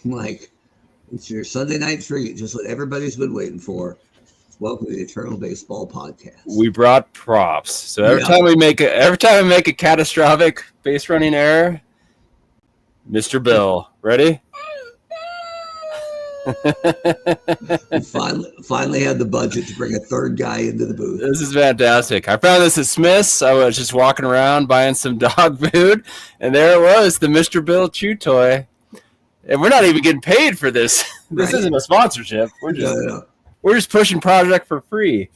Like, it's your Sunday night treat, just what everybody's been waiting for. Welcome to the Eternal Baseball Podcast. We brought props. So every time we make a catastrophic base running error, Mr. Bill, ready? We finally had the budget to bring a third guy into the booth. This is fantastic. I found this at Smith's. I was just walking around buying some dog food, and there it was, the Mr. Bill Chew toy. And we're not even getting paid for this. This isn't a sponsorship. We're just pushing product for free.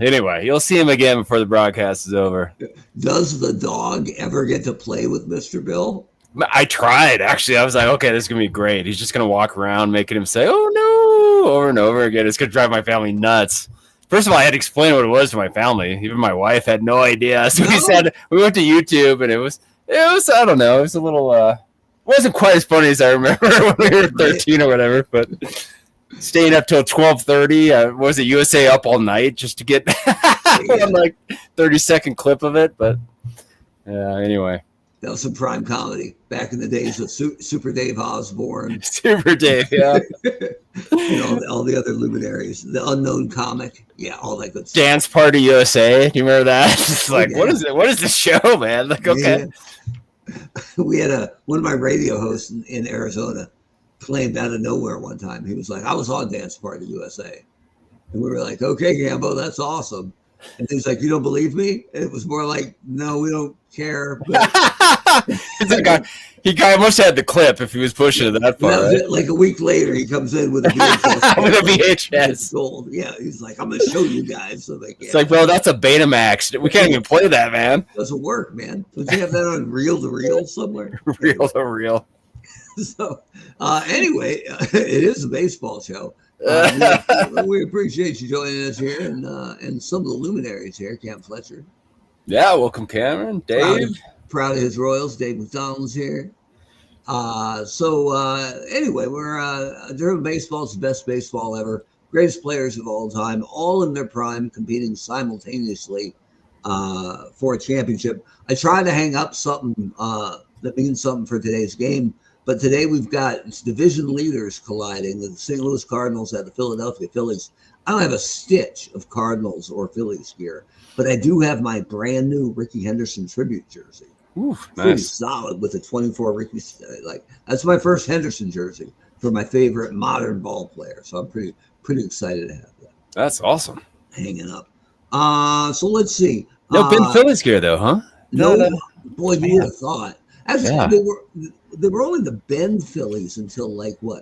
Anyway, you'll see him again before the broadcast is over. Does the dog ever get to play with Mr. Bill? I tried, actually. I was like, okay, this is going to be great. He's just going to walk around making him say, oh, no, over and over again. It's going to drive my family nuts. First of all, I had to explain what it was to my family. Even my wife had no idea. So we went to YouTube, and it was I don't know, it was a little, it wasn't quite as funny as I remember when we were 13 or whatever, but staying up till 12:30. Was it USA Up All Night just to get like 30-second clip of it? But anyway. That was some prime comedy back in the days of Super Dave Osborne. Super Dave, yeah. All the other luminaries. The Unknown Comic. Yeah, all that good stuff. Dance Party USA. Do you remember that? It's like, what is it? What is this show, man? Like, okay. Yeah. We had one of my radio hosts in Arizona claimed out of nowhere one time. He was like, I was on Dance Party USA. And we were like, okay, Gambo, that's awesome. And he's like, you don't believe me? And it was more like, no, we don't care. He almost had the clip if he was pushing it that far. Right? Like a week later, he comes in with a VHS. With a VHS. Gold. Yeah, he's like, I'm going to show you guys. So it's like, bro, that's a Betamax. We can't even play that, man. It doesn't work, man. Don't you have that on reel-to-reel somewhere? Reel-to-reel. So, anyway, it is a baseball show. We appreciate you joining us here, and some of the luminaries here, Cam Fletcher. Yeah, welcome, Cameron. Dave. Proud of his Royals. Dave McDonald's here. Anyway, we're during baseball. It's the best baseball ever. Greatest players of all time, all in their prime, competing simultaneously for a championship. I tried to hang up something that means something for today's game. But today we've got division leaders colliding. The St. Louis Cardinals at the Philadelphia Phillies. I don't have a stitch of Cardinals or Phillies gear, but I do have my brand new Ricky Henderson tribute jersey. Ooh, pretty nice. Solid with a 24 Ricky. That's my first Henderson jersey for my favorite modern ball player. So I'm pretty excited to have that. That's awesome. Hanging up. So let's see. No Ben Phillies gear though, huh? No. Boy, you would have thought. Actually, they were only the Bend Phillies until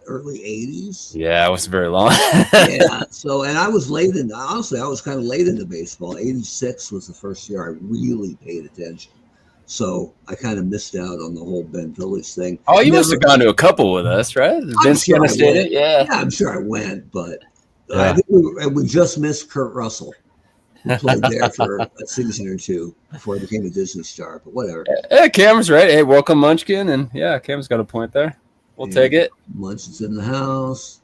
early 80s. Yeah, it wasn't very long. Yeah. So, and I was honestly, I was kind of late into baseball. 86 was the first year I really paid attention. So I kind of missed out on the whole Bend Phillies thing. Oh, you must have gone to a couple with us, right? Vince kind of stayed. Yeah, I'm sure I went, but I think we just missed Kurt Russell. He played there for a season or two before he became a Disney star, but whatever. Hey, Cam's right. Hey, welcome, Munchkin. And yeah, Cam's got a point there. We'll take it. Munchkin's in the house.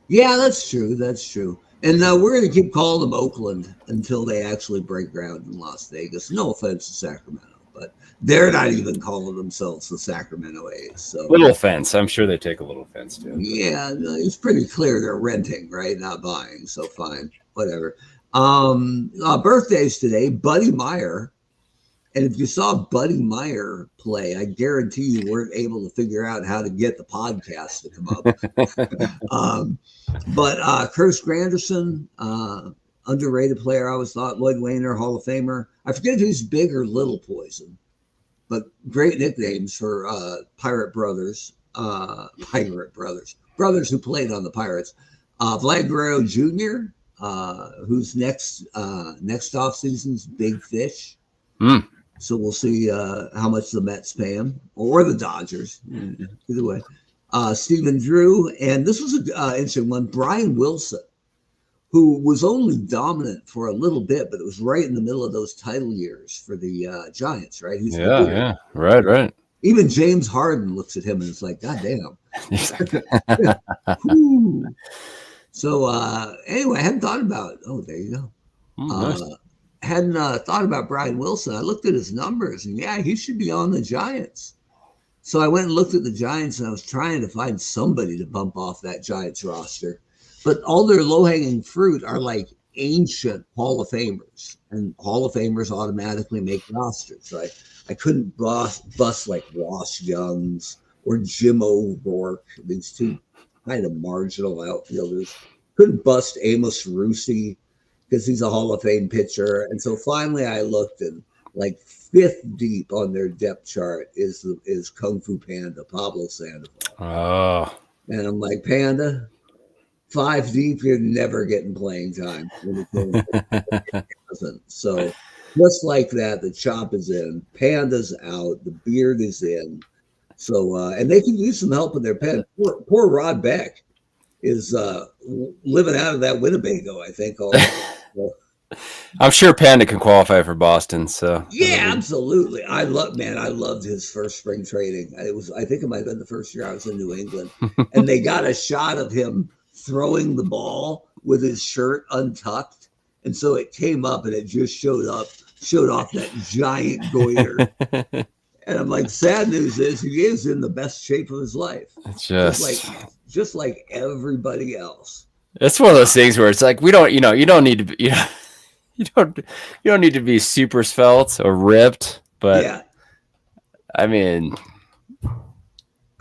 Yeah, that's true. That's true. And we're going to keep calling them Oakland until they actually break ground in Las Vegas. No offense to Sacramento, but they're not even calling themselves the Sacramento A's. So little offense. I'm sure they take a little offense too. Yeah, it's pretty clear they're renting, right? Not buying. So fine, whatever. Birthdays today, Buddy Meyer. And if you saw Buddy Meyer play, I guarantee you weren't able to figure out how to get the podcast to come up. But Curtis Granderson, underrated player, I always thought. Lloyd Wayner, Hall of Famer. I forget if he's Big or Little Poison, but great nicknames for Pirate Brothers who played on the Pirates. Vlad Guerrero Jr., who's next off season's Big Fish. So we'll see how much the Mets pay him or the Dodgers. Either way. Stephen Drew, and this was an interesting one. Brian Wilson, who was only dominant for a little bit, but it was right in the middle of those title years for the Giants, right? Yeah, right. Even James Harden looks at him and is like, God damn. So anyway, I hadn't thought about there you go. Nice. Hadn't thought about Brian Wilson. I looked at his numbers, and yeah, he should be on the Giants. So I went and looked at the Giants, and I was trying to find somebody to bump off that Giants roster. But all their low-hanging fruit are like ancient Hall of Famers, and Hall of Famers automatically make rosters. So I couldn't bust like Ross Youngs or Jim O'Rourke, these two kind of marginal outfielders. Couldn't bust Amos Rusi because he's a Hall of Fame pitcher. And so finally I looked, and like fifth deep on their depth chart is Kung Fu Panda, Pablo Sandoval. Oh. And I'm like, Panda, 5 deep, you're never getting playing time. So just like that, the chop is in, Panda's out, the beard is in. So and they can use some help in their pen. Poor Rod Beck is living out of that Winnebago, I think. I'm sure Panda can qualify for Boston. So yeah, absolutely. I loved his first spring training. I think it might have been the first year I was in New England, and they got a shot of him throwing the ball with his shirt untucked, and so it came up and it just showed off that giant goiter. And I'm like, sad news is he is in the best shape of his life. Just like everybody else. It's one of those things where it's like you don't need to be, you don't need to be super svelte or ripped, but yeah. I mean,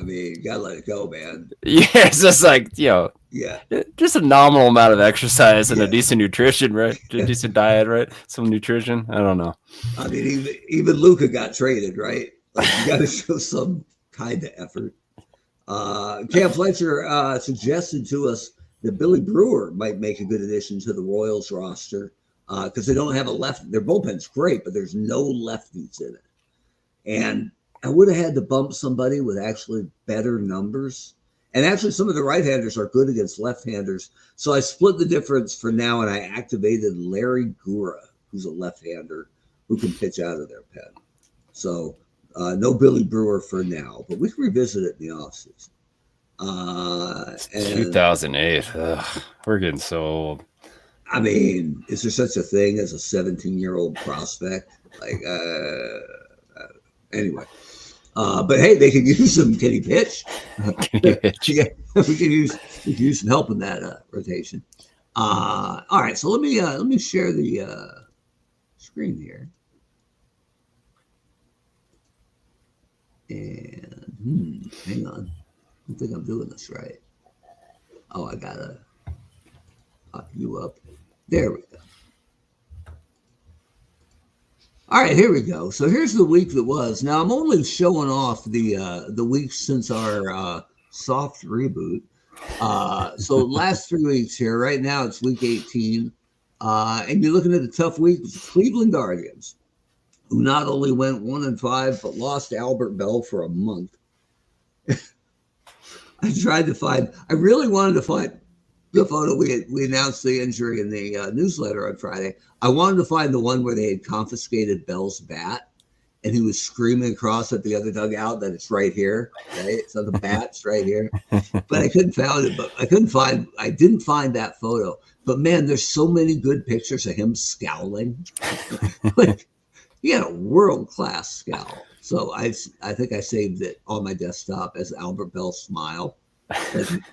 you gotta let it go, man. Yeah, it's just like, just a nominal amount of exercise and a decent nutrition, right? A decent diet, right? Some nutrition. I don't know. I mean, even Luka got traded, right? Like, you got to show some kind of effort. Cam Fletcher suggested to us that Billy Brewer might make a good addition to the Royals roster because they don't have a left. Their bullpen's great, but there's no lefties in it. And I would have had to bump somebody with actually better numbers. And actually, some of the right-handers are good against left-handers. So I split the difference for now, and I activated Larry Gura, who's a left-hander who can pitch out of their pen. So no Billy Brewer for now, but we can revisit it in the offseason. 2008. We're getting so old. I mean, is there such a thing as a 17-year-old prospect? Anyway. But hey, they can use him. Can he pitch? Yeah, we can use some help in that rotation. All right, so let me share the screen here, and hang on. I don't think I'm doing this right. Oh, I gotta pop you up. There we go. All right, here we go. So here's the week that was. Now I'm only showing off the weeks since our soft reboot. So last 3 weeks here. Right now it's week 18, and you're looking at a tough week with the Cleveland Guardians, who not only went 1-5 but lost Albert Bell for a month. I really wanted to find the photo. We announced the injury in the newsletter on Friday. I wanted to find the one where they had confiscated Bell's bat, and he was screaming across at the other dugout that it's right here, right? So the bat's right here. But I couldn't find it. But I didn't find that photo. But man, there's so many good pictures of him scowling. Like, he had a world-class scowl. So I think I saved it on my desktop as Albert Bell smile.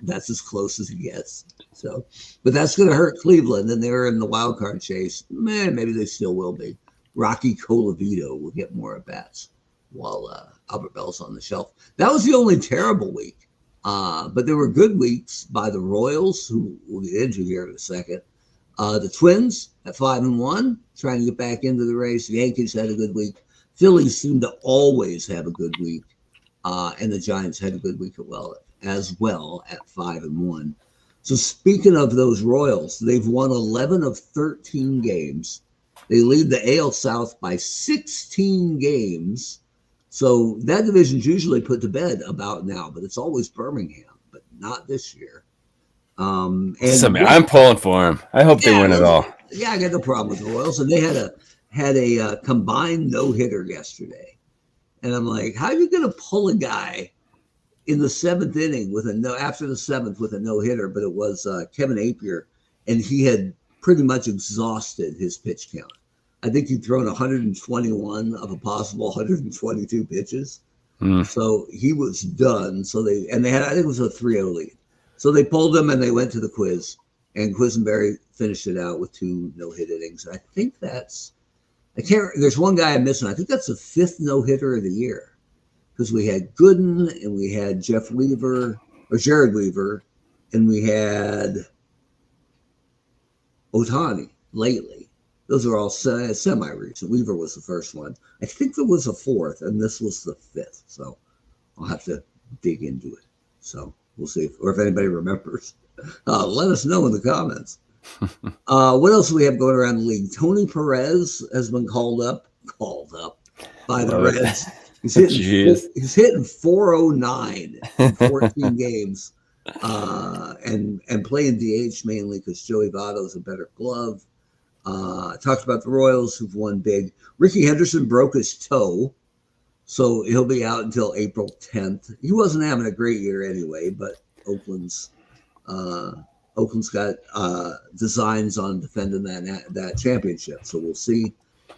That's as close as he gets. So, but that's going to hurt Cleveland, and they're in the wild card chase. Man, maybe they still will be. Rocky Colavito will get more at bats while Albert Bell's on the shelf. That was the only terrible week, but there were good weeks by the Royals, who we'll get into here in a second. The Twins at 5-1, trying to get back into the race. The Yankees had a good week. Phillies seem to always have a good week, and the Giants had a good week as well at 5-1. So speaking of those Royals, they've won 11 of 13 games. They lead the AL South by 16 games. So that division's usually put to bed about now, but it's always Birmingham, but not this year. I'm pulling for them. I hope they win it all. Yeah, I got no problem with the Royals, and they had a combined no-hitter yesterday. And I'm like, how are you going to pull a guy in the 7th inning after the 7th with a no-hitter? But it was Kevin Apier, and he had pretty much exhausted his pitch count. I think he'd thrown 121 of a possible 122 pitches. So he was done. So they had, I think it was a 3-0 lead. So they pulled him and they went to the quiz, and Quisenberry finished it out with 2 no-hit innings. I think there's one guy I'm missing. I think that's the 5th no-hitter of the year, because we had Gooden and we had Jared Weaver, and we had Ohtani lately. Those are all semi-recent. Weaver was the first one. I think there was a 4th, and this was the 5th. So I'll have to dig into it. So we'll see if anybody remembers. Let us know in the comments. What else do we have going around the league? Tony Perez has been called up by the Reds. He's hitting 409 in 14 games, and playing DH mainly because Joey Votto's a better glove. Talked about the Royals, who've won big. Ricky Henderson broke his toe, so he'll be out until April 10th. He wasn't having a great year anyway, but Oakland's got designs on defending that championship, so we'll see.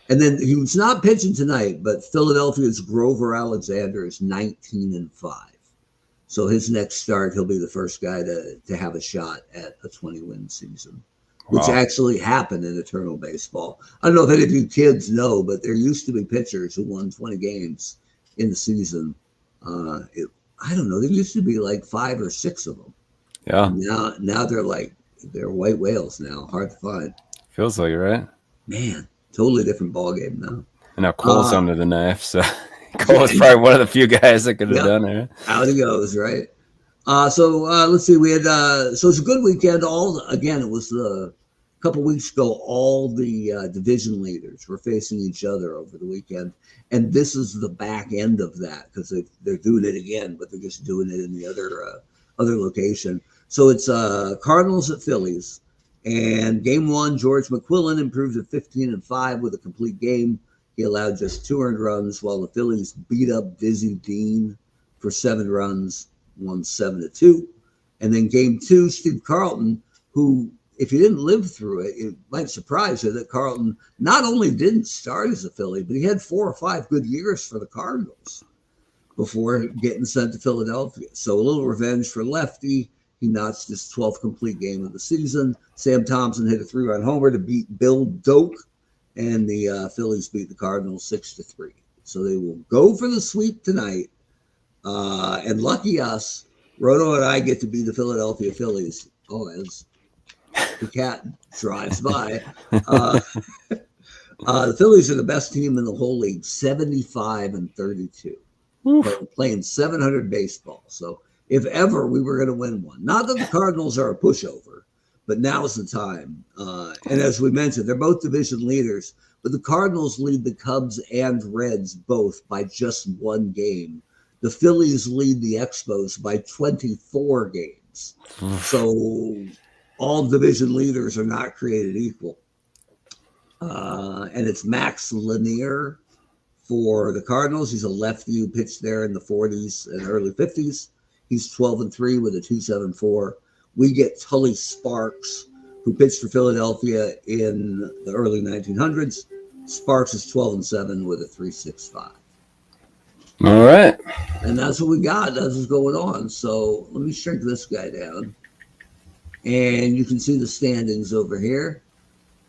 And then he was not pitching tonight, but Philadelphia's Grover Alexander is 19-5. So his next start, he'll be the first guy to have a shot at a 20-win season, which actually happened in Eternal Baseball. I don't know if any of you kids know, but there used to be pitchers who won 20 games in the season. I don't know. There used to be like 5 or 6 of them. Yeah. Now they're white whales now. Hard to find. Feels like it, right? Man, totally different ball game now. And now Cole's under the knife, so Cole's probably one of the few guys that could have done it. Out he goes, right? So let's see. We had so it's a good weekend. It was a couple weeks ago. All the division leaders were facing each other over the weekend, and this is the back end of that because they're doing it again, but they're just doing it in the other location. So it's Cardinals at Phillies, and game 1, George McQuillan improved to 15-5 with a complete game. He allowed just 2 earned runs, while the Phillies beat up Dizzy Dean for 7 runs, won 7-2. And then game 2, Steve Carlton, who, if you didn't live through it, it might surprise you that Carlton not only didn't start as a Philly, but he had 4 or 5 good years for the Cardinals before getting sent to Philadelphia. So a little revenge for Lefty. He notched his 12th complete game of the season. Sam Thompson hit a 3-run homer to beat Bill Doak, and the Phillies beat the Cardinals 6-3. So they will go for the sweep tonight. And lucky us, Roto and I get to be the Philadelphia Phillies. As the cat drives by. The Phillies are the best team in the whole league, 75-32. Playing 700 baseball. So if ever we were going to win one, not that the Cardinals are a pushover, but now's the time. And as we mentioned, they're both division leaders, but the Cardinals lead the Cubs and Reds both by just 1 game. The Phillies lead the Expos by 24 games. So all division leaders are not created equal. And it's Max Lanier for the Cardinals. He's a lefty who pitched there in the 40s and early 50s. He's 12-3 with a 2.74. We get Tully Sparks, who pitched for Philadelphia in the early 1900s. Sparks is 12-7 with a 3.65. All right. And that's what we got. That's what's going on. So let me shrink this guy down. And you can see the standings over here.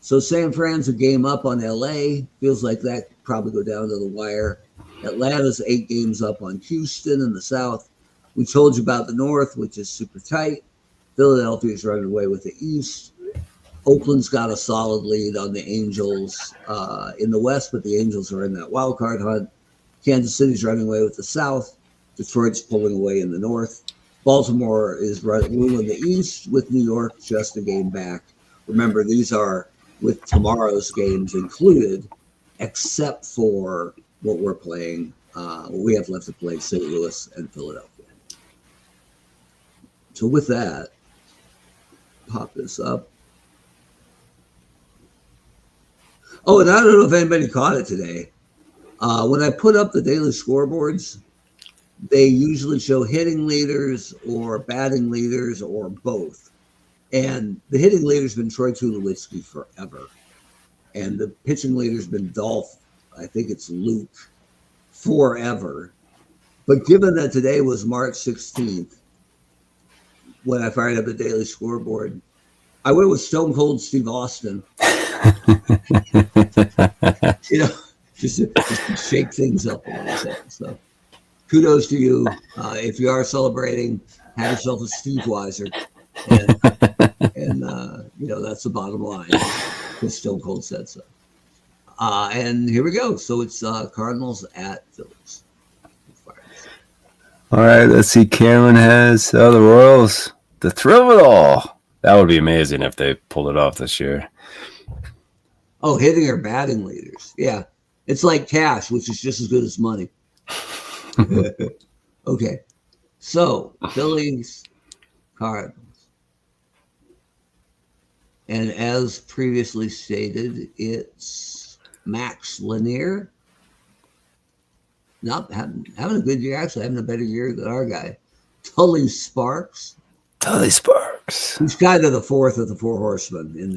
So San Fran's a game up on LA. Feels like that could probably go down to the wire. Atlanta's 8 games up on Houston in the South. We told you about the North, which is super tight. Philadelphia's running away with the East. Oakland's got a solid lead on the Angels in the West, but the Angels are in that wild card hunt. Kansas City's running away with the South. Detroit's pulling away in the North. Baltimore is ruling the East, with New York just a game back. Remember, these are with tomorrow's games included, except for what we're playing. What we have left to play, St. Louis and Philadelphia. So with that, pop this up. Oh, and I don't know if anybody caught it today. When I put up the daily scoreboards, they usually show hitting leaders or batting leaders or both. And the hitting leader's been Troy Tulowitzki forever. And the pitching leader's been Dolph, I think it's Luke, forever. But given that today was March 16th, when I fired up the daily scoreboard, I went with Stone Cold Steve Austin. Just to shake things up a little bit. So kudos to you. If you are celebrating, have yourself a Steve Weiser. And that's the bottom line. Because Stone Cold said so. And here we go. So it's Cardinals at Phillies. All right, let's see. Cameron has the Royals. The thrill of it all. That would be amazing if they pulled it off this year. Oh, hitting or batting leaders. Yeah. It's like cash, which is just as good as money. Okay. So, Phillies, Cardinals. And as previously stated, it's Max Lanier. Not having a good year, actually having a better year than our guy. Tully Sparks. Who's kind of the fourth of the four horsemen in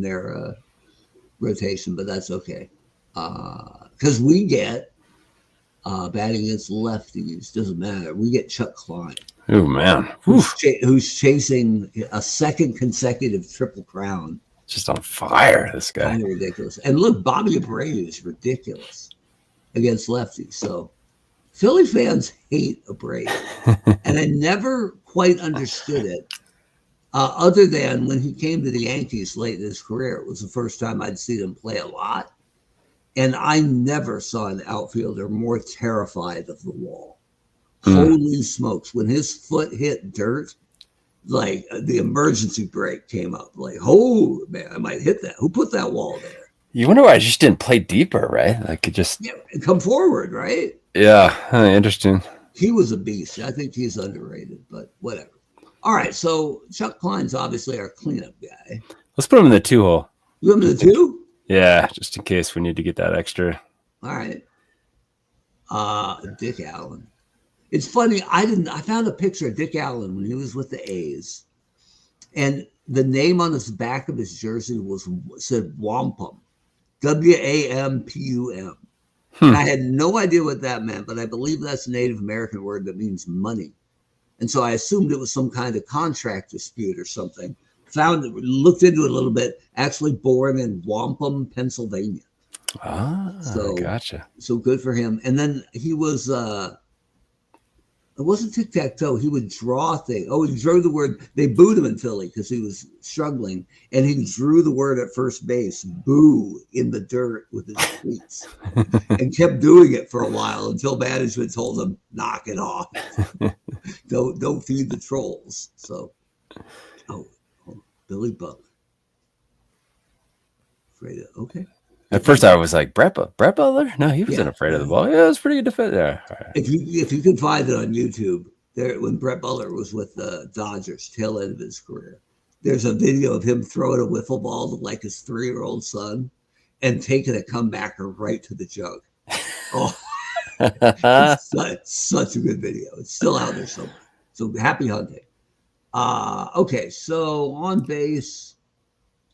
their rotation, but that's okay. Because we get batting against lefties, doesn't matter. We get Chuck Klein. Oh, man. Who's chasing a second consecutive Triple Crown. Just on fire, this guy. Kind of ridiculous. And look, Bobby Abreu is ridiculous against lefties. So Philly fans hate Abreu. And I never quite understood it. Other than when he came to the Yankees late in his career, it was the first time I'd seen him play a lot. And I never saw an outfielder more terrified of the wall. Holy smokes. When his foot hit dirt, like the emergency brake came up. Like, oh, man, I might hit that. Who put that wall there? You wonder why I just didn't play deeper, right? Like, it just... Yeah, come forward, right? Yeah, interesting. He was a beast. I think he's underrated, but whatever. All right, so Chuck Klein's obviously our cleanup guy. Let's put him in the 2-hole. You want him in the 2? Yeah, just in case we need to get that extra. All right. Dick Allen. It's funny. I found a picture of Dick Allen when he was with the A's, and the name on the back of his jersey said Wampum, Wampum. And I had no idea what that meant, but I believe that's a Native American word that means money. And so I assumed it was some kind of contract dispute or something. Looked into it a little bit, actually born in Wampum, Pennsylvania. So gotcha. So good for him. And then he was, it wasn't tic-tac-toe. He would draw things. Oh, he drew the word. They booed him in Philly because he was struggling. And he drew the word at first base, boo, in the dirt with his cleats. And kept doing it for a while until management told him, knock it off. Don't feed the trolls. So, Billy Buck. Afraid of, okay. At first, I was like, Brett Butler? No, he wasn't afraid of the ball. Yeah, it was pretty good defense there. Right. If you can find it on YouTube, there when Brett Butler was with the Dodgers, tail end of his career, there's a video of him throwing a wiffle ball to like his 3-year-old son and taking a comebacker right to the jug. Oh, such a good video. It's still out there somewhere. So happy hunting. Okay, so on base,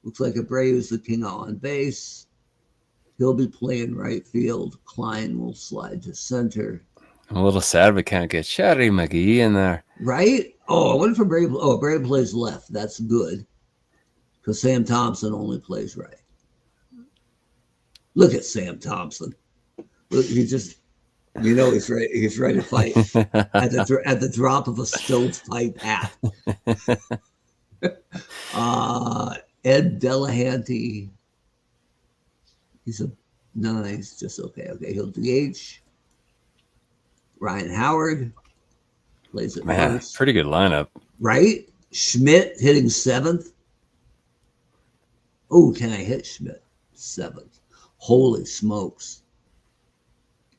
looks like Abreu's the king on base. He'll be playing right field. Klein will slide to center. I'm a little sad we can't get Sherry McGee in there. Right? Oh, I wonder if Abreu plays left. That's good. Because Sam Thompson only plays right. Look at Sam Thompson. Look, he's ready. He's ready to fight at the drop of a stovepipe hat. Ed Delahanty. He's just okay. Okay, he'll DH. Ryan Howard plays at first. Pretty good lineup. Right? Schmidt hitting 7th. Oh, can I hit Schmidt? 7th. Holy smokes.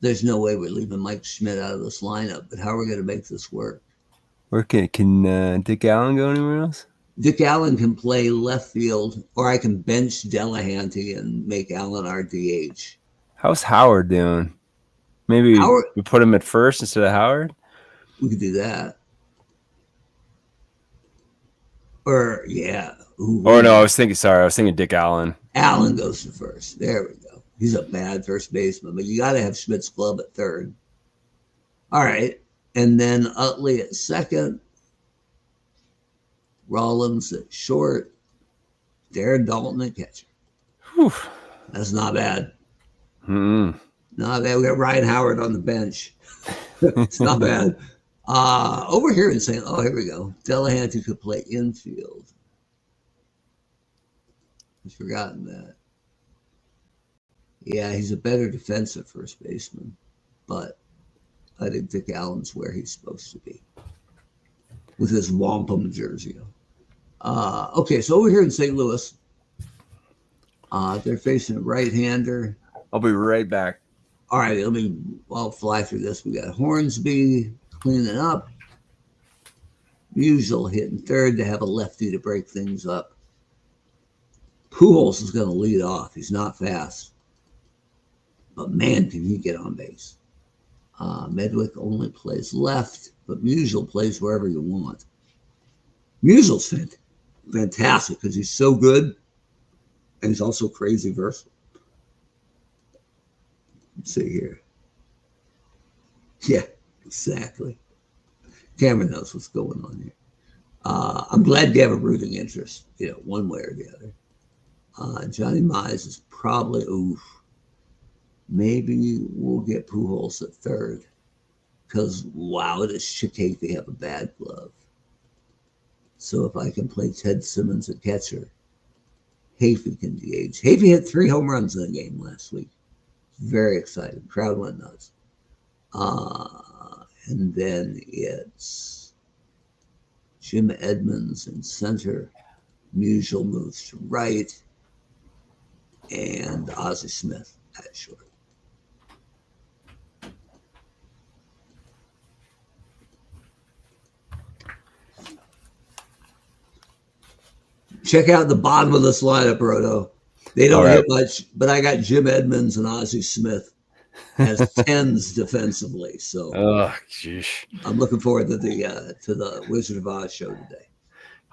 There's no way we're leaving Mike Schmidt out of this lineup, but how are we going to make this work? Where can Dick Allen go anywhere else? Dick Allen can play left field, or I can bench Delahanty and make Allen our DH. How's Howard doing? Maybe we put him at first instead of Howard? We could do that. Or, yeah. No, I was thinking Dick Allen. Allen goes to first. There we go. He's a bad first baseman, but you got to have Schmidt's glove at third. All right. And then Utley at second. Rollins at short. Darren Dalton at catcher. Whew. That's not bad. Mm-hmm. Not bad. We got Ryan Howard on the bench. It's not bad. Over here in St. Oh, here we go. Delahanty could play infield. I've forgotten that. Yeah, he's a better defensive first baseman, but I think Dick Allen's where he's supposed to be with his wampum jersey. Okay, so over here in St. Louis, they're facing a right-hander. I'll be right back. All right, I'll fly through this. We got Hornsby cleaning up. Musial hitting third to have a lefty to break things up. Pujols is going to lead off. He's not fast. But man, can he get on base. Medwick only plays left, but Musial plays wherever you want. Musial's fantastic because he's so good and he's also crazy versatile. Let's see here. Yeah, exactly. Cameron knows what's going on here. I'm glad you have a rooting interest, one way or the other. Johnny Mize is probably, maybe we'll get Pujols at third because, wow, does Shakespeare have a bad glove. So if I can play Ted Simmons at catcher, Hafey can DH. Hafey hit 3 home runs in a game last week. Very excited. Crowd went nuts. And then it's Jim Edmonds in center. Musial moves to right. And Ozzie Smith at short. Check out the bottom of this lineup, Roto. They don't hit much, but I got Jim Edmonds and Ozzie Smith as 10s defensively. So I'm looking forward to the Wizard of Oz show today.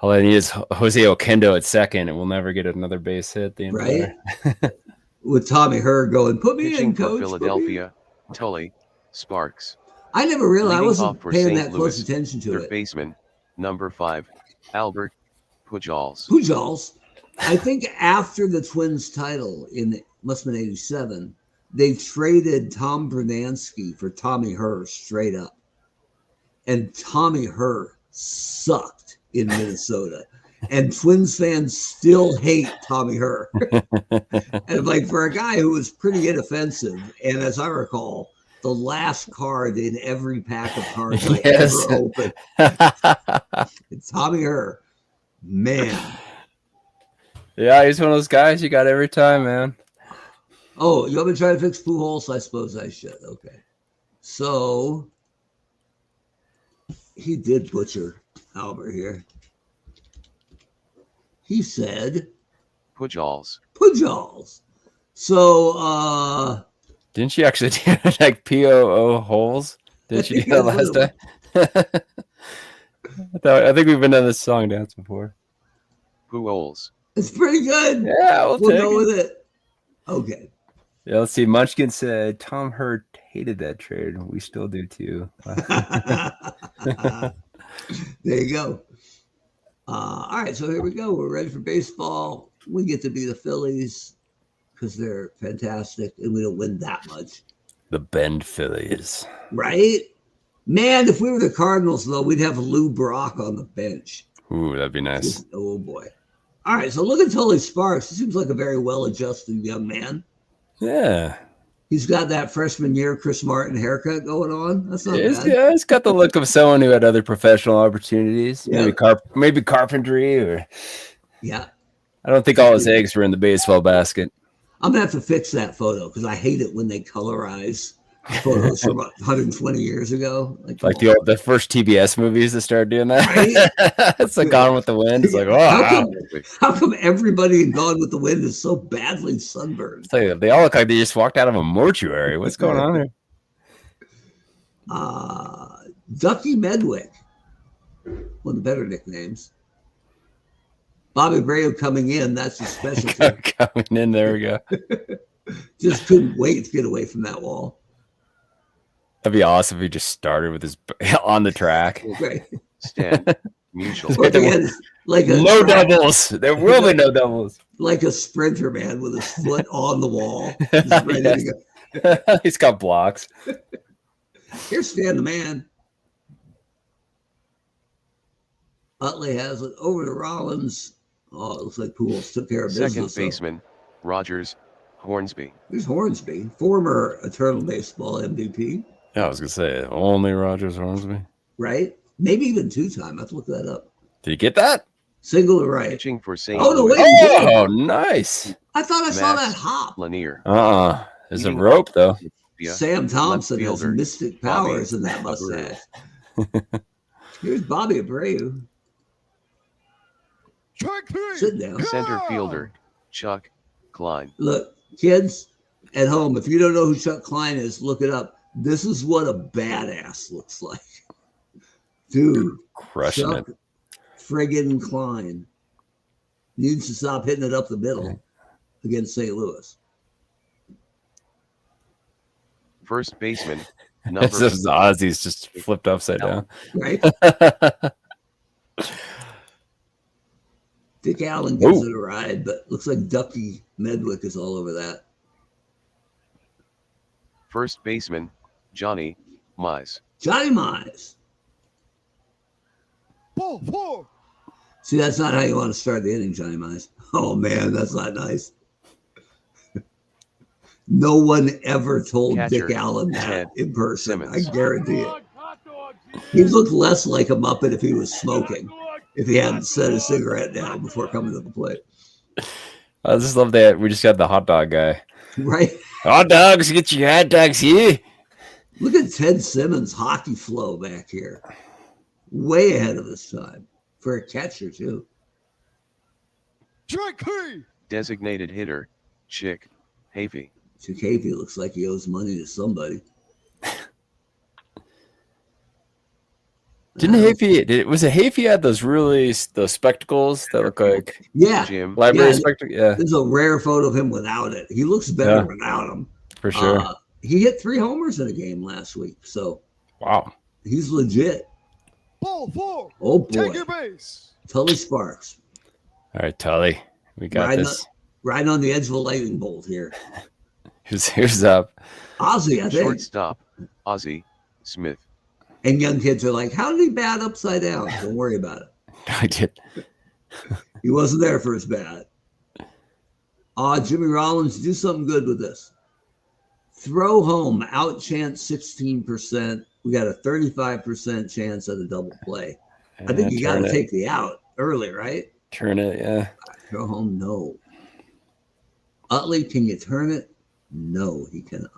All I need is Jose Oquendo at second, and we'll never get another base hit. Right? With Tommy Herr going, put me in, coach. Philadelphia, Tully, Sparks. I never realized. I wasn't paying St. that close attention to their it. Baseman, number 5, Albert Pujols. I think after the Twins title must have been 87, they traded Tom Bernansky for Tommy Herr straight up. And Tommy Herr sucked in Minnesota. And Twins fans still hate Tommy Herr. And for a guy who was pretty inoffensive, and as I recall, the last card in every pack of cards I ever opened, it's Tommy Herr. Man. Yeah, he's one of those guys you got every time, man. Oh, you want me to try to fix Pujols? I suppose I should. Okay. So he did butcher Albert here. He said Pujols. So didn't you actually do like POO holes? Didn't you do that last time? I think we've been on this song dance before. Pujols. It's pretty good. Yeah, we'll go with it. Okay. Yeah, let's see. Munchkin said Tom Hurt hated that trade. We still do too. There you go. All right, so here we go. We're ready for baseball. We get to be the Phillies because they're fantastic, and we don't win that much. The Bend Phillies. Right? Man, if we were the Cardinals, though, we'd have Lou Brock on the bench. Ooh, that'd be nice. Oh, boy. All right, so look at Tully Sparks. He seems like a very well-adjusted young man. Yeah. He's got that freshman year Chris Martin haircut going on. That's not bad. Yeah, he's got the look of someone who had other professional opportunities. Yeah. Maybe carpentry or. Yeah. I don't think all his eggs were in the baseball basket. I'm going to have to fix that photo because I hate it when they colorize photos from 120 years ago. Like the first TBS movies that started doing that. Right? It's like Gone with the Wind. It's like, how come everybody in Gone with the Wind is so badly sunburned? It's like, they all look like they just walked out of a mortuary. What's going on here? Ducky Medwick, one of the better nicknames. Bobby Abreu coming in. That's his specialty. Coming in. There we go. Just couldn't wait to get away from that wall. That'd be awesome if he just started with his on the track. Right. Stand. Mutual. Or again, like a No doubles. There will be no doubles. like a sprinter, man, with his foot on the wall. Just ready Yes. to go. He's got blocks. Here's Stan the man. Utley has it over to Rollins. Oh, it looks like Pujols took care of Second business. baseman, Rogers Hornsby. There's Hornsby, former Eternal Baseball MVP, Yeah, I was gonna say only Rogers Hornsby. right? Maybe even two-time. I have to look that up. Did you get that? Single to right. Pitching for St. Oh, no, Louis. wait. Oh, nice. I thought I saw Max that hop. Lanier. There's a rope though. Yeah. Sam Thompson has fielder, mystic Bobby powers in that Abreu. mustache. Here's Bobby Abreu. Sit down. Center fielder, Chuck Klein. Look, kids at home, if you don't know who Chuck Klein is, look it up. This is what a badass looks like. Dude, Crushing Chuck it. friggin' Klein needs to stop hitting it up the middle against St. Louis. First baseman, This number is Ozzy's just flipped upside down. Right? Dick Allen gives Ooh. it a ride, but looks like Ducky Medwick is all over that. first baseman, Johnny Mize. Johnny Mize. Ball four. See, that's not how you want to start the inning, Johnny Mize. Oh, man, that's not nice. No one ever told Catcher, Dick Allen that Ted in person. Simmons. I guarantee it. He'd look less like a Muppet if he was smoking, if he hadn't set a cigarette down before coming to the plate. I just love that we just got the hot dog guy. Right? Hot dogs, get your hot dogs here. Look at Ted Simmons' hockey flow back here. Way ahead of his time for a catcher, too. Strike three. Designated hitter, Chick Havey. Chicavy looks like he owes money to somebody. Didn't Hafey? Was it Hafey had those spectacles that look like Yeah. Jim library Yeah. spectacles? Yeah, There's a rare photo of him without it. He looks better Yeah. without him. for sure. He hit 3 homers in a game last week, so Wow. he's legit. Ball four. Oh boy, Take your base. Tully Sparks All right, Tully, we got riding, this. riding on the edge of a lightning bolt here. Who's up? Ozzy, I think. shortstop, Ozzie Smith. And young kids are like, "How did he bat upside down?" Don't worry about it. I did. He wasn't there for his bat. Jimmy Rollins, do something good with this. Throw home, out chance 16%. We got a 35% chance at a double play. I think you got to take the out early, right? Turn it, yeah. Throw home, no. Utley, can you turn it? No, he cannot.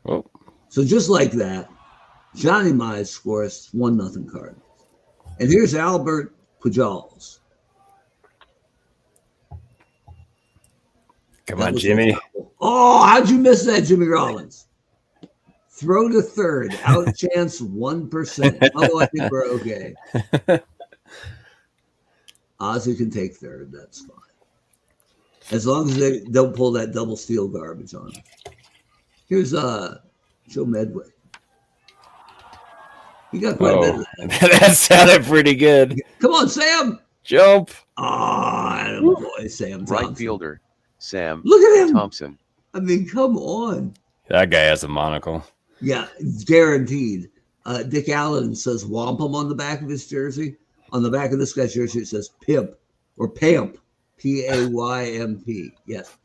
Oh, So just like that, Johnny Mize scores 1-0 Cardinals. And here's Albert Pujols. come That on, was Jimmy. incredible. Oh, how'd you miss that, Jimmy Rollins? Throw to third, out chance 1%. Oh, I think we're okay. Ozzy can take third, that's fine. As long as they don't pull that double steal garbage on him. Here's Joe Medwick. He got quite a bit of that. That sounded pretty good. Come on, Sam. Jump. Oh, boy, Sam Thompson. Right fielder, Sam Look at him. Thompson. I mean, come on. That guy has a monocle. Yeah, guaranteed. Dick Allen says wampum on the back of his jersey. On the back of this guy's jersey, it says pimp or pamp. P-A-Y-M-P. Yes.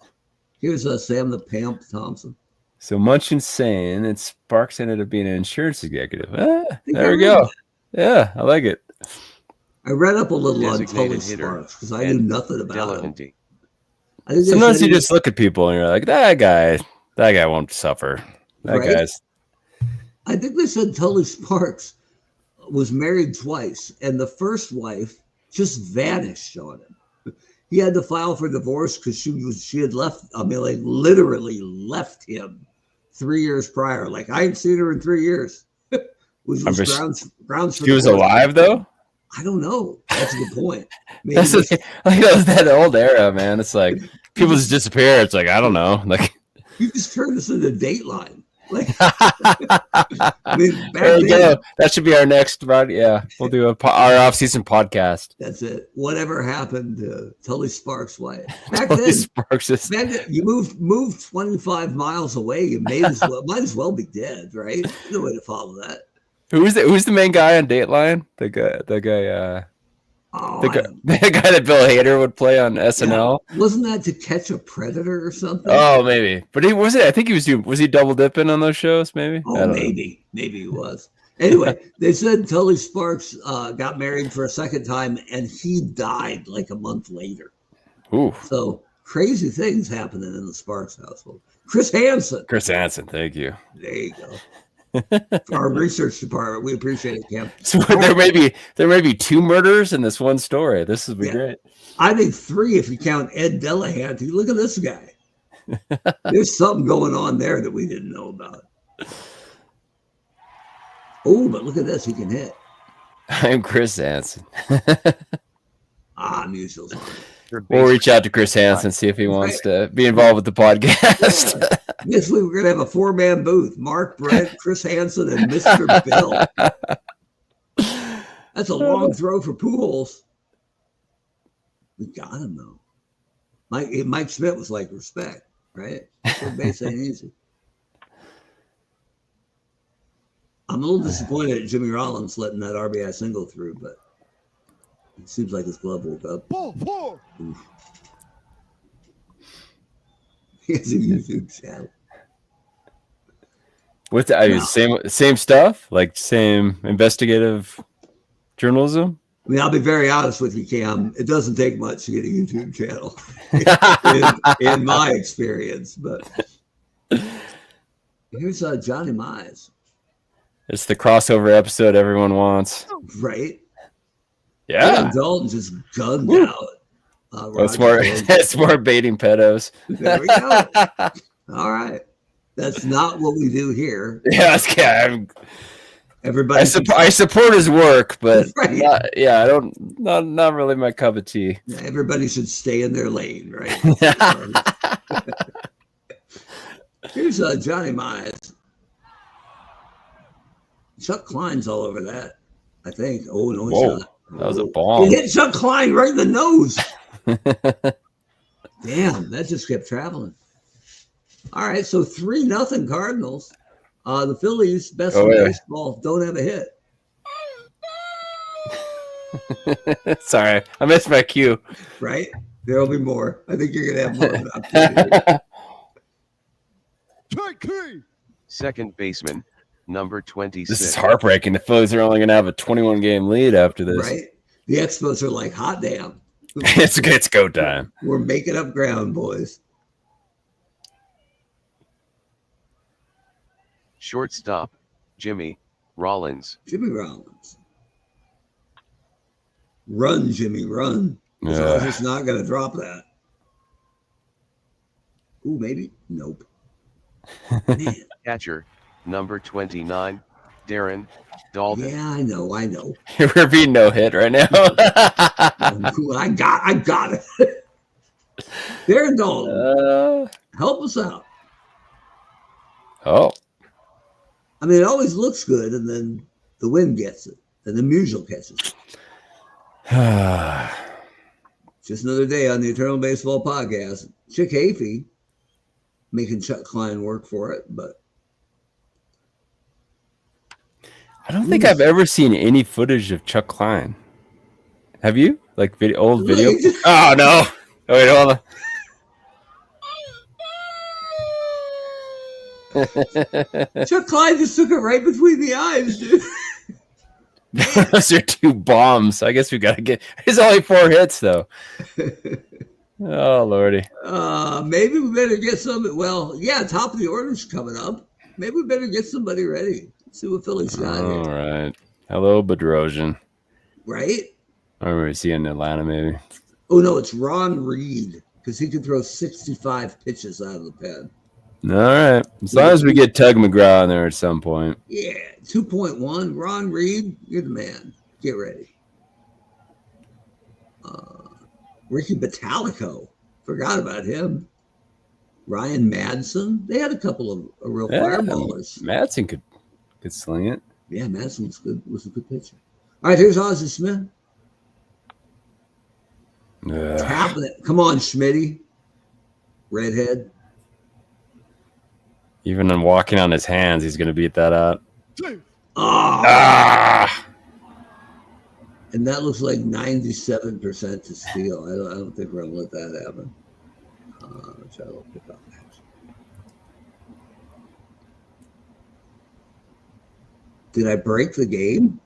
Here's Sam the Pamp Thompson. So much insane. And Sparks ended up being an insurance executive. think There I we read go. that. Yeah, I like it. I read up a little on Designated Tully hitter, Sparks because I knew nothing about him. Delahanty. I think they Sometimes said you he- just look at people and you're like, that guy won't suffer. That Right? guy's I think they said Tully Sparks was married twice, and the first wife just vanished on him. He had to file for divorce because she had left. I mean, like literally left him 3 years prior. Like I ain't seen her in 3 years, which was grounds for She was divorce. alive though. I don't know. That's a good point. Maybe That's that old era, man. It's like people just disappear. It's like I don't know. Like you just turned us into Dateline. Like, I mean, back There you then, go. That should be our next. Yeah, we'll do our off-season podcast. that's it. Whatever happened to Tully Sparks' wife? Back Totally then, Sparks is- you moved 25 miles away. You might as well be dead, right? No way to follow that. Who's the main guy on Dateline? The guy Oh, the guy that Bill Hader would play on SNL. yeah. Wasn't that To Catch a Predator or something? Oh, maybe. But he was it. I think he was he double dipping on those shows? Maybe. Oh, maybe he was. Anyway, they said Tully Sparks got married for a second time, and he died like a month later. Ooh. So crazy things happening in the Sparks household. Chris Hansen. Thank you. There you go. Our research department, we appreciate it, Cam. So there may be 2 murders in this one story. This would be great. I think 3 if you count Ed Delahanty. Look at this guy. There's something going on there that we didn't know about. Oh, but look at this. He can hit. I'm Chris Hansen. Mutual's on it. We'll reach out to Chris Hansen, see if he wants to be involved with the podcast. This week we're going to have a 4-man booth. Mark, Brent, Chris Hansen, and Mr. Bill. That's a long throw for Pujols. We got him, though. Mike Schmidt was like, respect, right? Third base ain't easy. I'm a little disappointed at Jimmy Rollins letting that RBI single through, but it seems like his glove woke up. Ball 4. Oof. He has a YouTube channel. With same stuff, like same investigative journalism. I mean, I'll be very honest with you, Cam. It doesn't take much to get a YouTube channel, in my experience. But here's Johnny Mize. It's the crossover episode everyone wants. Right? Yeah. Adam Dalton just gunned out. That's more baiting pedos. There we go. All right. That's not what we do here. Yeah, Everybody. I support his work, but right. not really my cup of tea. Everybody should stay in their lane, right? Here's Johnny Mize. Chuck Klein's all over that, I think. Oh, no, he's not. That was a bomb. He hit Chuck Klein right in the nose. Damn, that just kept traveling. All right, so 3-0 Cardinals. The Phillies, best in baseball, don't have a hit. Sorry, I missed my cue. Right? There'll be more. I think you're going to have more of an opportunity. JK. Second baseman, number 26. This is heartbreaking. The Phillies are only going to have a 21-game lead after this. Right? The Expos are like, hot damn. It's go time. We're making up ground, boys. Shortstop, Jimmy Rollins. Jimmy Rollins. Run, Jimmy, run. So just not going to drop that. Ooh, maybe? Nope. Man. Catcher, number 29, Darren Dalton. Yeah, I know. We're being no hit right now. I got it. Darren Dalton. Help us out. Oh. I mean, it always looks good, and then the wind gets it, and the Musial catches it. Just another day on the Eternal Baseball Podcast. Chick Hafey making Chuck Klein work for it, but I don't think I've ever seen any footage of Chuck Klein. Have you? Like old video? Oh no! Oh, wait, hold on. Chuck Klein just took it right between the eyes, dude. Those are 2 bombs. I guess we gotta get. There's only 4 hits though. Oh lordy. Maybe we better get some. Well, yeah, top of the order's coming up. Maybe we better get somebody ready. See what Philly's got here. All right. Hello, Bedrosian. Right? Or is he in Atlanta? Maybe. Oh no, it's Ron Reed because he can throw 65 pitches out of the pen. All right. As long as we get Tug McGraw in there at some point. Yeah, 2.1. Ron Reed, you're the man. Get ready. Ricky Batalico. Forgot about him. Ryan Madsen. They had a couple of real fireballers. Madsen could sling it. Yeah, Madsen was a good pitcher. All right, here's Ozzie Smith. Tapping it. Come on, Schmitty. Redhead. Even in walking on his hands, he's going to beat that out. Oh. And that looks like 97% to steal. I don't think we're going to let that happen. Try to pick up that. Did I break the game?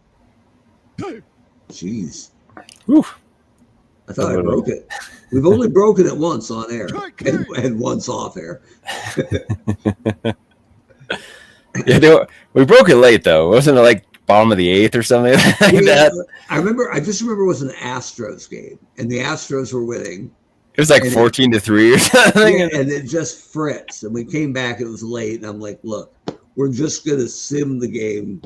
Jeez. Whew. I thought I broke it. We've only broken it once on air and once off air. Yeah, we broke it late though. Wasn't it like bottom of the 8th or something like that? I just remember it was an Astros game, and the Astros were winning. It was like 14-3 or something. Yeah, and it just fritzed. And we came back, it was late, and I'm like, look, we're just gonna sim the game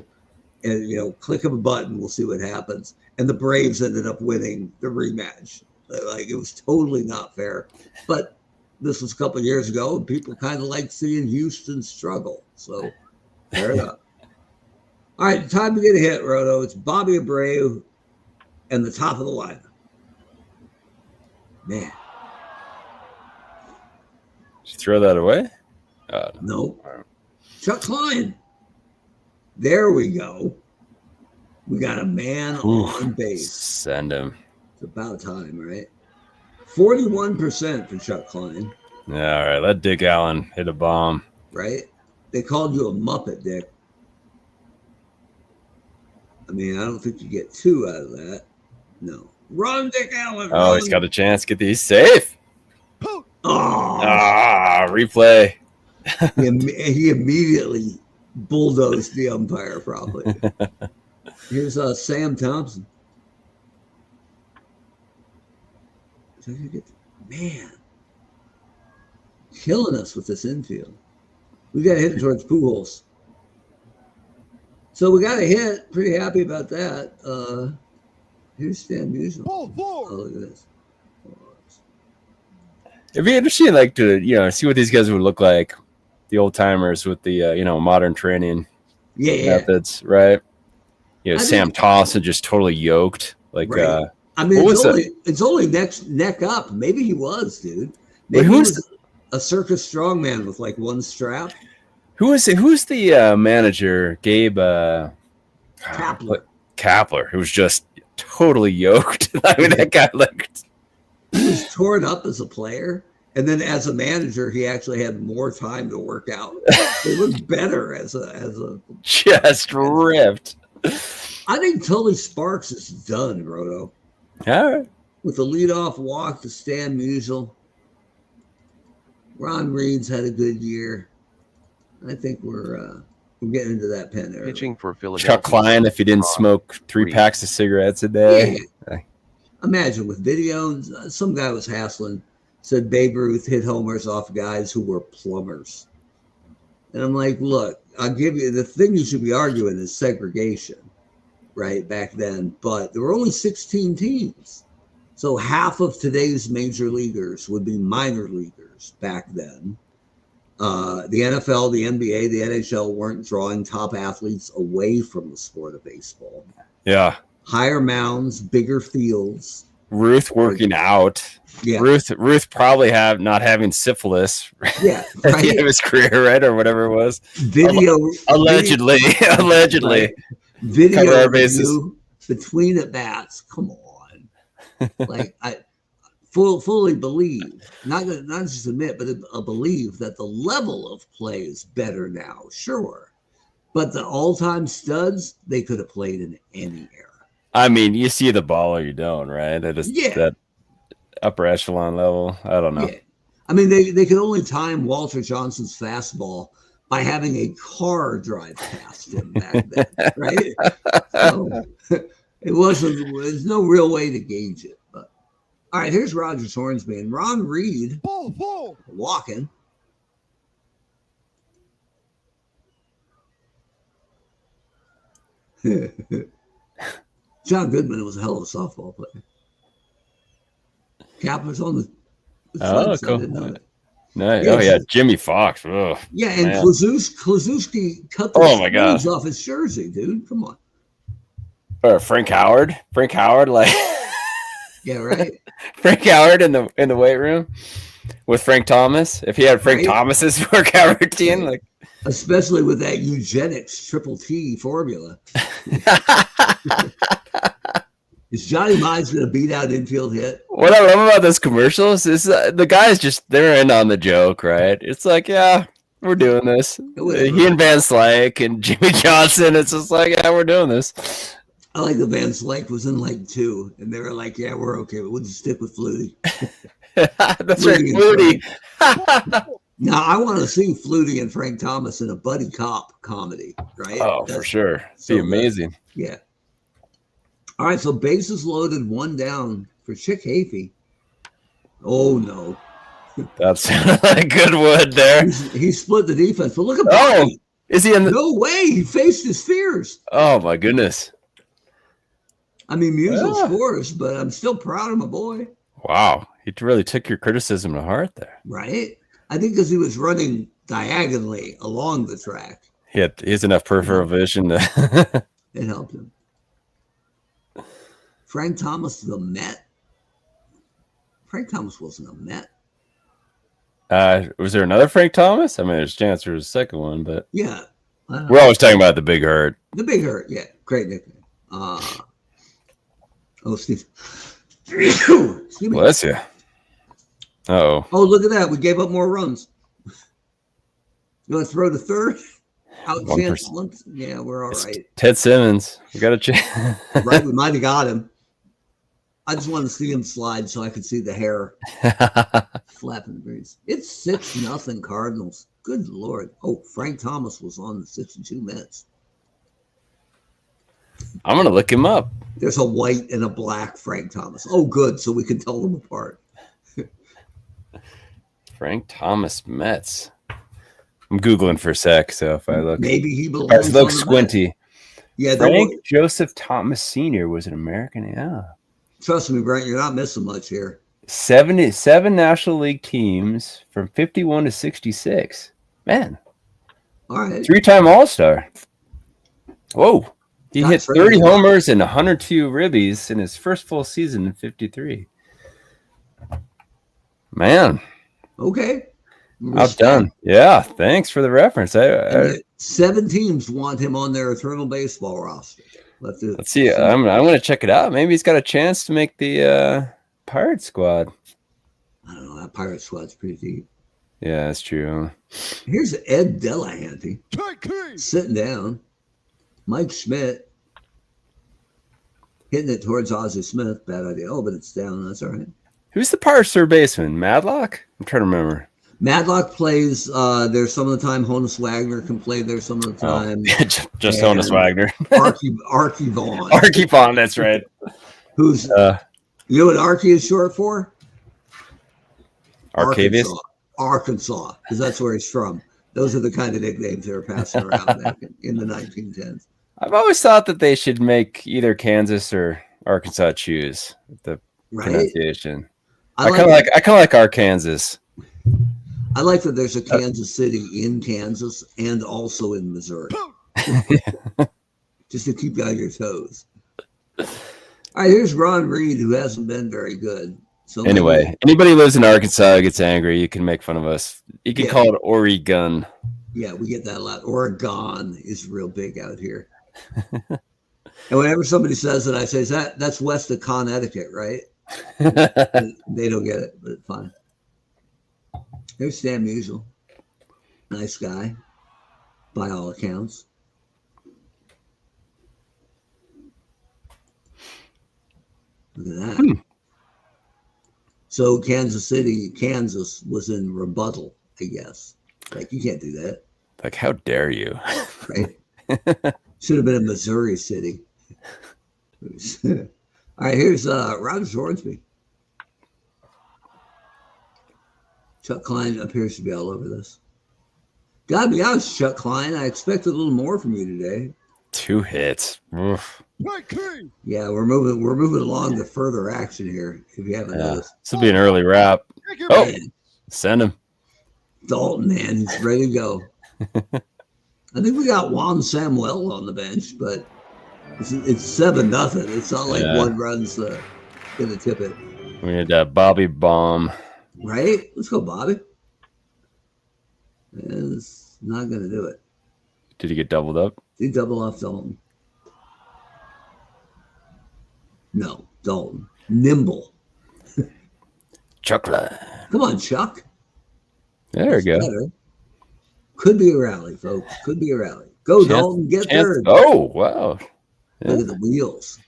and click of a button, we'll see what happens. And the Braves ended up winning the rematch. Like, it was totally not fair. But this was a couple of years ago, and people kind of like seeing Houston struggle. So fair enough. All right, time to get a hit, Roto. It's Bobby Abreu and the top of the lineup. Man. Did you throw that away? No. Chuck Klein. There we go. We got a man on base. Send him. It's about time, right? 41% for Chuck Klein. Yeah, all right. Let Dick Allen hit a bomb. Right? They called you a Muppet, Dick. I mean, I don't think you get 2 out of that. No. Run, Dick Allen. Oh, run. He's got a chance. Get these safe. Replay. He immediately bulldozed the umpire, probably. Here's Sam Thompson. Man, killing us with this infield. We got to hit towards Pujols. So we got a hit. Pretty happy about that. Here's Stan Musial. Oh, look at this. It'd be interesting, like, to see what these guys would look like, the old timers with the modern training methods, right? Sam Thompson just totally yoked, like. Right. I mean, it's only neck up. Maybe he was, dude. Maybe he was a circus strongman with like one strap. Who's the manager? Gabe Kapler. Who was just totally yoked. I mean, that guy looked. He was torn up as a player, and then as a manager, he actually had more time to work out. He looked better as a just ripped. I think Tully Sparks is done, Roto. All right. With the leadoff walk to Stan Musial. Ron Reed's had a good year. I think we're getting into that pen area. Pitching for Philadelphia. Chuck Klein, if he didn't smoke 3 packs of cigarettes a day. Yeah. Imagine with video, some guy was hassling, said Babe Ruth hit homers off guys who were plumbers. And I'm like, look, I'll give you the thing you should be arguing is segregation, right, back then. But there were only 16 teams. So half of today's major leaguers would be minor leaguers back then. The NFL, the NBA, the NHL weren't drawing top athletes away from the sport of baseball. Yeah. Higher mounds, bigger fields. Ruth working out. Yeah. Ruth probably not having syphilis. Yeah. Right? At the end of his career, right? Or whatever it was. Allegedly. Right. Video our bases. Between at bats. Come on. Like I fully believe, not just admit, but believe that the level of play is better now. Sure. But the all-time studs, they could have played in any era. I mean, you see the ball or you don't, right? That upper echelon level. I don't know. Yeah. I mean, they could only time Walter Johnson's fastball by having a car drive past him back then, right? So there's no real way to gauge it. But all right, here's Rogers Hornsby and Ron Reed walking. John Goodman was a hell of a softball player. Kapler's on the cool. No, Yeah, oh yeah, Jimmy Fox. Ugh, Yeah, and man. Kluszewski cut the Oh, my God. sleeves off his jersey, dude. Come on. Or Frank Howard. Frank Howard, like Yeah, right. Frank Howard in the weight room with Frank Thomas. If he had Frank Right. Thomas's workout routine, Right. like Especially with that eugenics triple T formula. Is Johnny Mize going to beat out infield hit? what I love about those commercials is the guys they're in on the joke, right? It's like, yeah, we're doing this. Whatever. He and Van Slyke and Jimmy Johnson. It's just like, yeah, we're doing this. I like the Van Slyke was in like 2, and they were like, yeah, we're okay, but we'll just stick with Flutie. That's right, Flutie and Flutie. Now, I want to see Flutie and Frank Thomas in a buddy cop comedy, right? Oh, for sure. It'd so be amazing. Yeah. All right, so bases loaded, 1 down for Chick Hafey. Oh, no. That's like good wood there. He split the defense, but look at Oh, Bobby. is he in the? No way. He faced his fears. Oh my goodness! I mean, Musial Yeah. scores, but I'm still proud of my boy, Wow, he really took your criticism to heart there. right? I think because he was running diagonally along the track, He has enough peripheral vision to. it helped him. Frank Thomas, the Met. Frank Thomas wasn't a Met. Was there another Frank Thomas? I mean, there's a chance there was a second one, but Yeah. we're always talking about the Big Hurt. The Big Hurt, yeah. Great nickname. Steve. Excuse me. Bless you. Oh, Oh, look at that. We gave up more runs. You want to throw to third? Out chance 1%. once? Yeah, we're all right. Ted Simmons. We got a chance. Right, we might have got him. I just want to see him slide so I could see the hair flapping the breeze. It's 6-0 Cardinals. Good Lord. Oh, Frank Thomas was on the 62 Mets. I'm gonna look him up. There's a white and a black Frank Thomas. Oh, good. So we can tell them apart. Frank Thomas Mets. I'm Googling for a sec, so if I look. Maybe he If belongs I on look the squinty. Mets. Yeah, Frank Joseph Thomas Sr. was an American. Yeah. trust me, Brent, you're not missing much here. 77 National League teams from 51 to 66. Man, All right. 3-time All-Star. Whoa. He hit That's 30 right. homers and 102 ribbies in his first full season in 53. Man, Okay. outdone. Yeah, thanks for the reference. And yet 7 teams want him on their Eternal Baseball roster. Let's see. I'm going to check it out. Maybe he's got a chance to make the Pirate squad. I don't know. That Pirate squad's pretty deep. Yeah, that's true. Here's Ed Delahanty JK. sitting down. Mike Schmidt hitting it towards Ozzie Smith. Bad idea. Oh, but it's down. That's all right. Who's the Pirates third baseman? Madlock? I'm trying to remember. Madlock plays there some of the time. Honus Wagner can play there some of the time. Just Honus Wagner. Archie Vaughn. Archie Vaughn, that's right. Who's you know what Archie is short for? Arcavius? Arkansas, because that's where he's from. Those are the kind of nicknames they were passing around back in the 1910s. I've always thought that they should make either Kansas or Arkansas choose the Right? pronunciation. I I kind of like Arkansas. I like that there's a Kansas City in Kansas and also in Missouri. Just to keep you on your toes. All right, here's Ron Reed, who hasn't been very good. So Anyway, anybody who lives in Arkansas gets angry, you can make fun of us. You can call it Oregon. Yeah, we get that a lot. Oregon is real big out here. And whenever somebody says it, I say, that's west of Connecticut, right? They don't get it, but it's fine. There's Sam Musial. Nice guy, by all accounts. Look at that. So Kansas City, Kansas was in rebuttal, I guess. Like, you can't do that, Like, how dare you? right? Should have been in Missouri City. All right, here's Rogers Hornsby. Chuck Klein appears to be all over this. Gotta be honest, Chuck Klein, I expected a little more from you today. 2 hits. Oof. JK. Yeah, we're moving along to further action here. If you haven't Yeah. noticed, This will be an early wrap. Take it Oh, back. send him. Dalton, man, he's ready to go. I think we got Juan Samuel on the bench, but it's 7-0. It's not like one run's going to tip it. We need Bobby Baum. Right? Let's go, Bobby. It's not going to do it. Did he get doubled up? He double off Dalton. No, Dalton. Nimble. Chuck Klein. Come on, Chuck. There we go. Better. Could be a rally, folks. Could be a rally. Go, Dalton. Get third. Oh, wow. Yeah. Look at the wheels.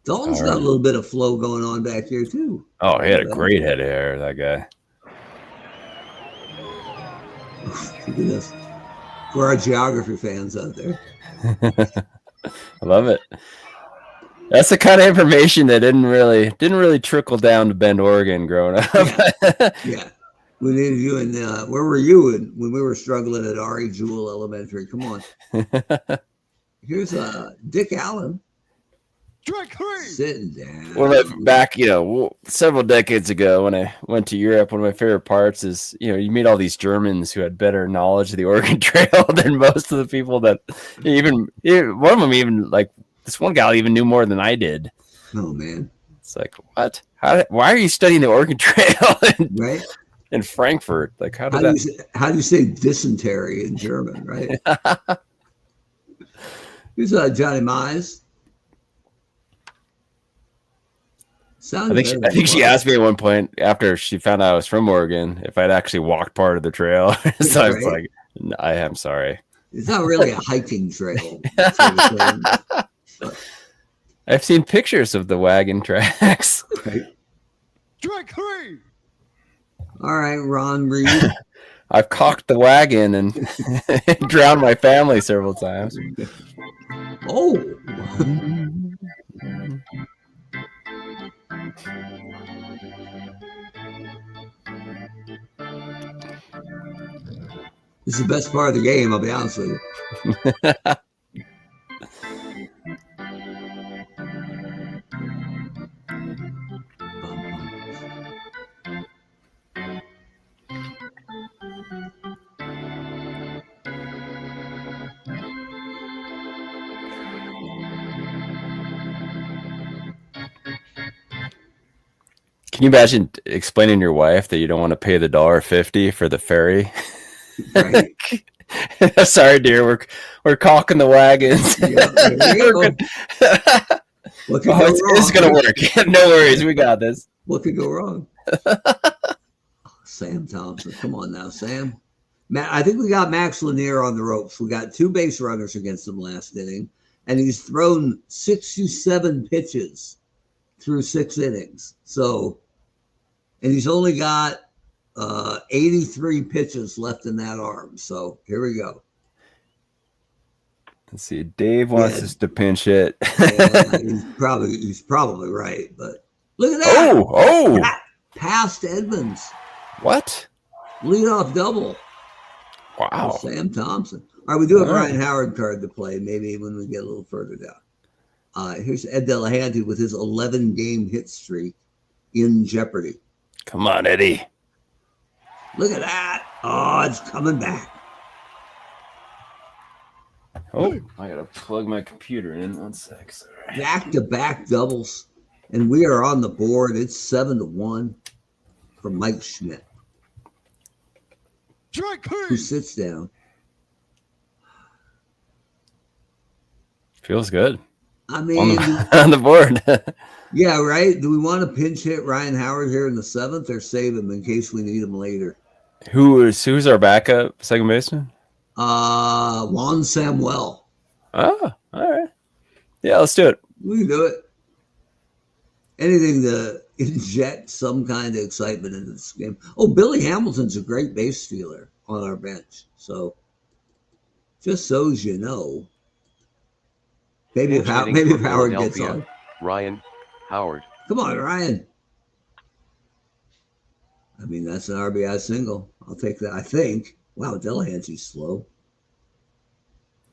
Dalton's got a little bit of flow going on back here, too. Oh, he had a great head of hair, that guy. Look at this. For our geography fans out there. I love it. That's the kind of information that didn't really trickle down to Bend, Oregon growing up. Yeah. We needed you in where were you when we were struggling at R.E. Jewell Elementary? Come on. Here's Dick Allen. Strike 3. Sitting down. Well, back, several decades ago when I went to Europe, one of my favorite parts is, you meet all these Germans who had better knowledge of the Oregon Trail than most of the people that even one of them even like this one gal even knew more than I did. Oh man. It's like, what? Why are you studying the Oregon Trail right? in Frankfurt? Like how do you say dysentery in German, right? Here's Johnny Mize. I think she asked me at one point after she found out I was from Oregon if I'd actually walked part of the trail. So I was like, no, I am sorry. It's not really a hiking trail. I've seen pictures of the wagon tracks. Right. Strike 3. All right, Ron Reed. I've cocked the wagon and drowned my family several times. Oh. This is the best part of the game, I'll be honest with you. Can you imagine explaining to your wife that you don't want to pay the $1.50 for the ferry? Right. Sorry, dear. We're caulking the wagons. It's gonna work. No worries, we got this. What could go wrong? Sam Thompson, come on now, Sam. I think we got Max Lanier on the ropes. We got 2 base runners against him last inning, and he's thrown 67 pitches through 6 innings. So, and he's only got 83 pitches left in that arm. So here we go. Let's see. Dave wants us to pinch hit. Yeah, he's probably right, but look at that. Oh, past Edmonds. What? Leadoff double. Wow. Sam Thompson. All right, we do have a Ryan Howard card to play, maybe when we get a little further down. Here's Ed Delahanty with his 11-game hit streak in jeopardy. Come on, Eddie. Look at that. Oh, it's coming back. Oh, I gotta plug my computer in. 1 sec. Sorry. Back-to-back doubles. And we are on the board. It's 7-1 for Mike Schmidt. Who sits down. Feels good. I mean, on the board. Yeah, right. Do we want to pinch hit Ryan Howard here in the 7th or save him in case we need him later? Who's our backup second baseman? Juan Samuel. Oh, all right. Yeah, let's do it. We can do it. Anything to inject some kind of excitement into this game. Oh, Billy Hamilton's a great base stealer on our bench. So, just so as you know, maybe if Howard gets on. Ryan Howard. Come on, Ryan. I mean, that's an RBI single. I'll take that, I think. Wow, Delahanty's slow.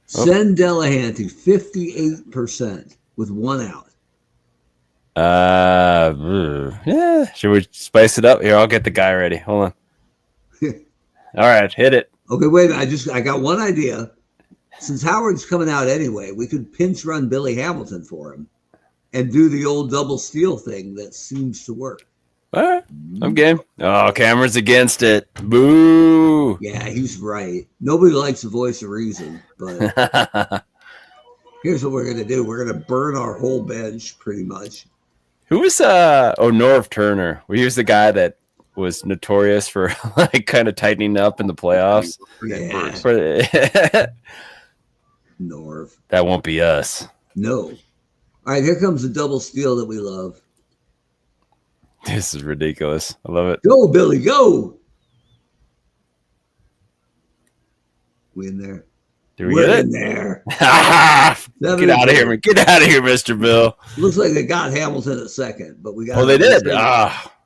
Send Delahanty 58% with 1 out. Yeah. Should we spice it up? Here, I'll get the guy ready. Hold All right, hit it. Okay, wait a minute. I got one idea. Since Howard's coming out anyway, we could pinch run Billy Hamilton for him and do the old double steal thing that seems to work. All right, I'm game. Oh, Cameron's against it. Boo. Yeah, he's right. Nobody likes the voice of reason, but here's what we're going to do. We're going to burn our whole bench pretty much. Who was Norv Turner? He was the guy that was notorious for like kind of tightening up in the playoffs. Yeah. Norv. That won't be us. No. All right, here comes the double steal that we love. This is ridiculous. I love it. Go, Billy, go. We in there? Do we We're get it? in there. Get out of here. Get out of here, Mr. Bill. Looks like they got Hamilton at second, but we got. Oh, they did.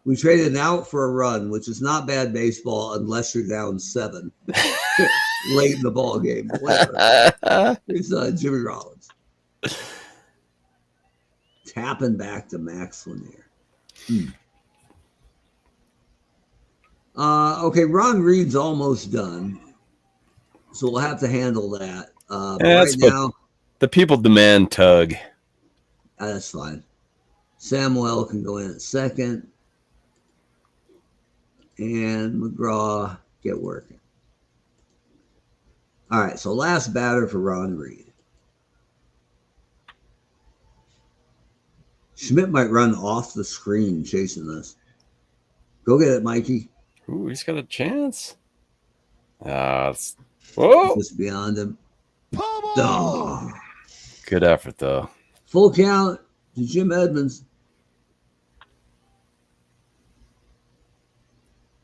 We traded out for a run, which is not bad baseball unless you're down 7 late in the ball game. Here's Jimmy Rollins tapping back to Max Lanier. Okay, Ron Reed's almost done, so we'll have to handle that. But right now, the people demand Tug. That's fine. Samuel can go in at second. And McGraw get working. All right, so last batter for Ron Reed. Schmidt might run off the screen chasing this. Go get it, Mikey. Ooh, he's got a chance. Whoa! Just beyond him. Oh. Good effort, though. Full count to Jim Edmonds.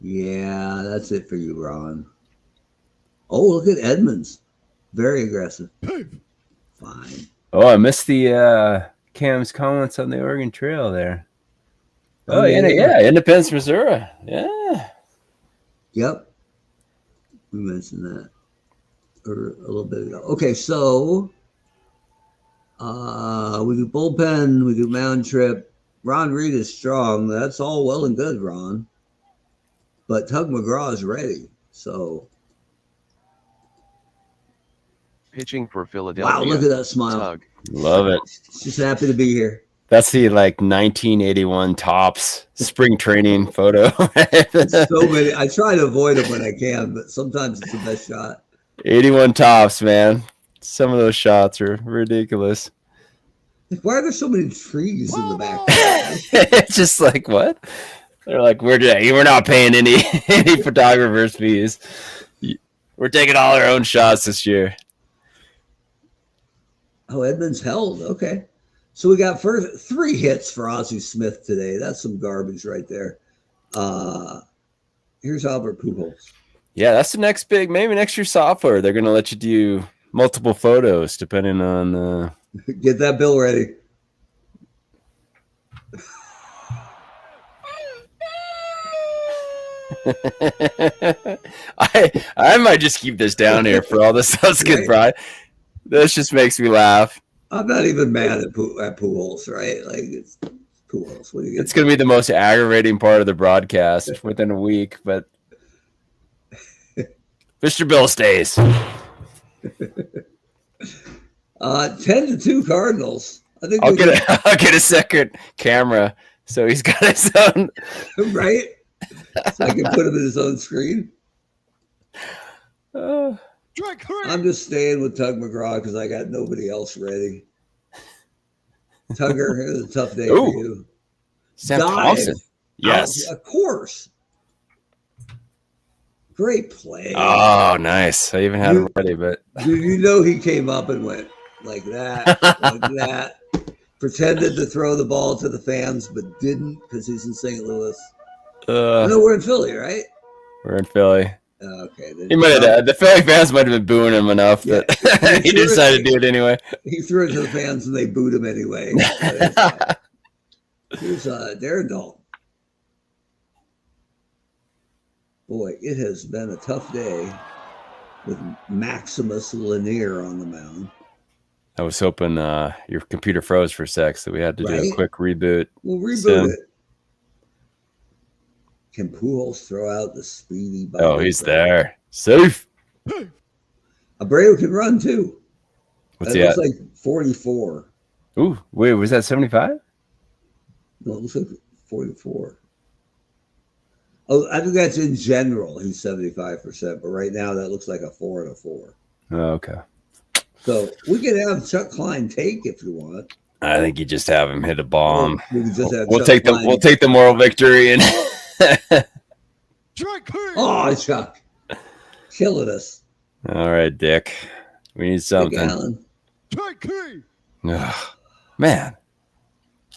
Yeah, that's it for you, Ron. Oh, look at Edmonds. Very aggressive. Fine. Oh, I missed the Cam's comments on the Oregon Trail there. Oh, yeah, Independence, Missouri. Yeah. Yep. We mentioned that a little bit ago. Okay, so we do bullpen, we do mound trip. Ron Reed is strong. That's all well and good, Ron. But Tug McGraw is ready. So Pitching for Philadelphia. wow, look at that smile. Tug. Love it. Just happy to be here. That's the 1981 Topps spring training photo. So many. I try to avoid them when I can, but sometimes it's the best shot. 81 Topps, man. Some of those shots are ridiculous. Why are there so many trees in the back? It's just like, what? They're like, we're not paying any photographers' fees. We're taking all our own shots this year. Oh, Edmonds held. Okay. So we got first 3 hits for Ozzie Smith today. That's some garbage right there. Here's Albert Pujols. Yeah, that's the next big, maybe next year software. They're going to let you do multiple photos depending on. Get that bill ready. I might just keep this down here for all this good pride. This just makes me laugh. I'm not even mad at Pujols, right? Like it's Pujols. What do you get? It's going to be the most aggravating part of the broadcast within a week, but Mr. Bill stays. 10-2 Cardinals. I think I'll get a second camera so he's got his own. Right? So I can put him in his own screen. I'm just staying with Tug McGraw because I got nobody else ready. Tugger, it was a tough day for you. Sam Thompson. Yes. Of course. Great play. Oh, nice. I even had it ready, but you know he came up and went like that, like that. Pretended to throw the ball to the fans, but didn't because he's in St. Louis. No, we're in Philly, right? We're in Philly. Okay. He might have. The Philly fans might have been booing him enough that he decided to do it anyway. He threw it to the fans and they booed him anyway. Here's Darren Dahl. Boy, it has been a tough day with Maximus Lanier on the mound. I was hoping your computer froze for a sec, so we had to do a quick reboot. We'll reboot it. Can Pujols throw out the speedy ball? Oh, he's there. Safe. Abreu can run too. What's It he looks at? like 44. Ooh, wait, was that 75? No, it looks like 44. Oh, I think that's in general. He's 75%, but right now that looks like a 4 and a 4. Oh, okay. So we could have Chuck Klein take if you want. I think you just have him hit a bomb. We could just have We'll Chuck take the Klein. we'll take the moral victory and Oh, Chuck, killing us. all right, Dick. We need Dick something. Allen. Ugh, man,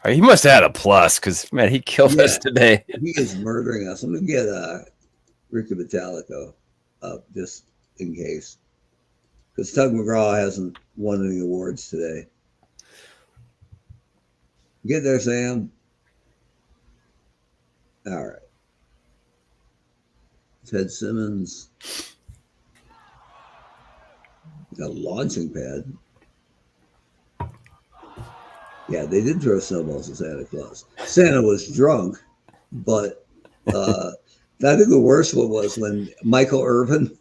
he must have had a plus because man, he killed us today. He is murdering us. I'm gonna get Ricky Metallico up just in case, because Tug McGraw hasn't won any awards today. Get there, Sam. All right. Ted Simmons. Got a launching pad. Yeah, they did throw snowballs at Santa Claus. Santa was drunk, but I think the worst one was when Michael Irvin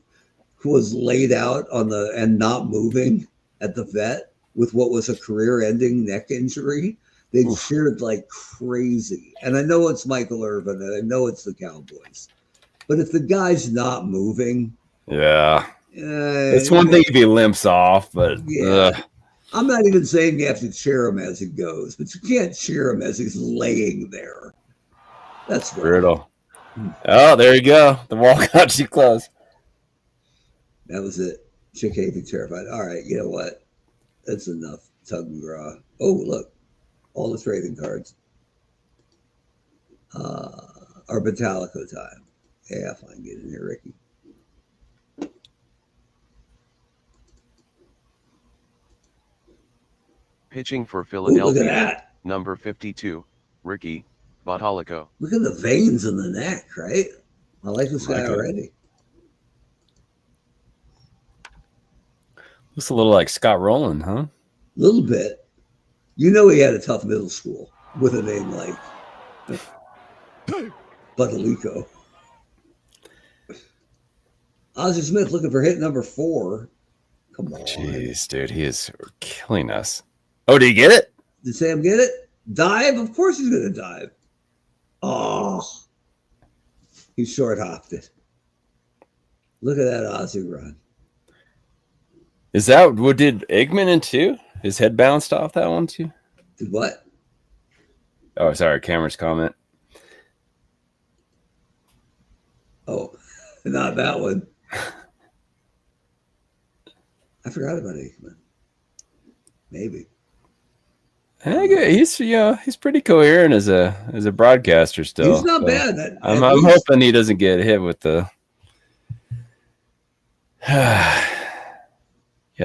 was laid out on and not moving at the vet with what was a career-ending neck injury. They cheered like crazy. And I know it's Michael Irvin, and I know it's the Cowboys. But if the guy's not moving... Yeah. It's one thing if he limps off, but... Yeah. I'm not even saying you have to cheer him as he goes, but you can't cheer him as he's laying there. That's brutal. Oh, there you go. The wall got too close. That was it. Chick Havey terrified. All right, you know what? That's enough. Tug McGraw. Oh, look. All the trading cards. Our Metallico time. Yeah, fine. Get in here, Ricky. Pitching for Philadelphia, look at that. number 52, Ricky Metallico. Look at the veins in the neck, right? I like this guy already. Looks a little like Scott Rowland, huh? A little bit. You know he had a tough middle school with a name like Budalico. Ozzie Smith looking for hit number 4. Come on. Jeez, dude, he is killing us. Oh, did he get it? Did Sam get it? Dive? Of course he's going to dive. Oh. He short hopped it. Look at that Ozzie run. Is that what did Eggman in too? His head bounced off that one too? Did what? Oh, sorry, Cameron's comment. Oh, not that one. I forgot about Aikman. Maybe. He's pretty coherent as a broadcaster still. He's not bad. I'm hoping he doesn't get hit with the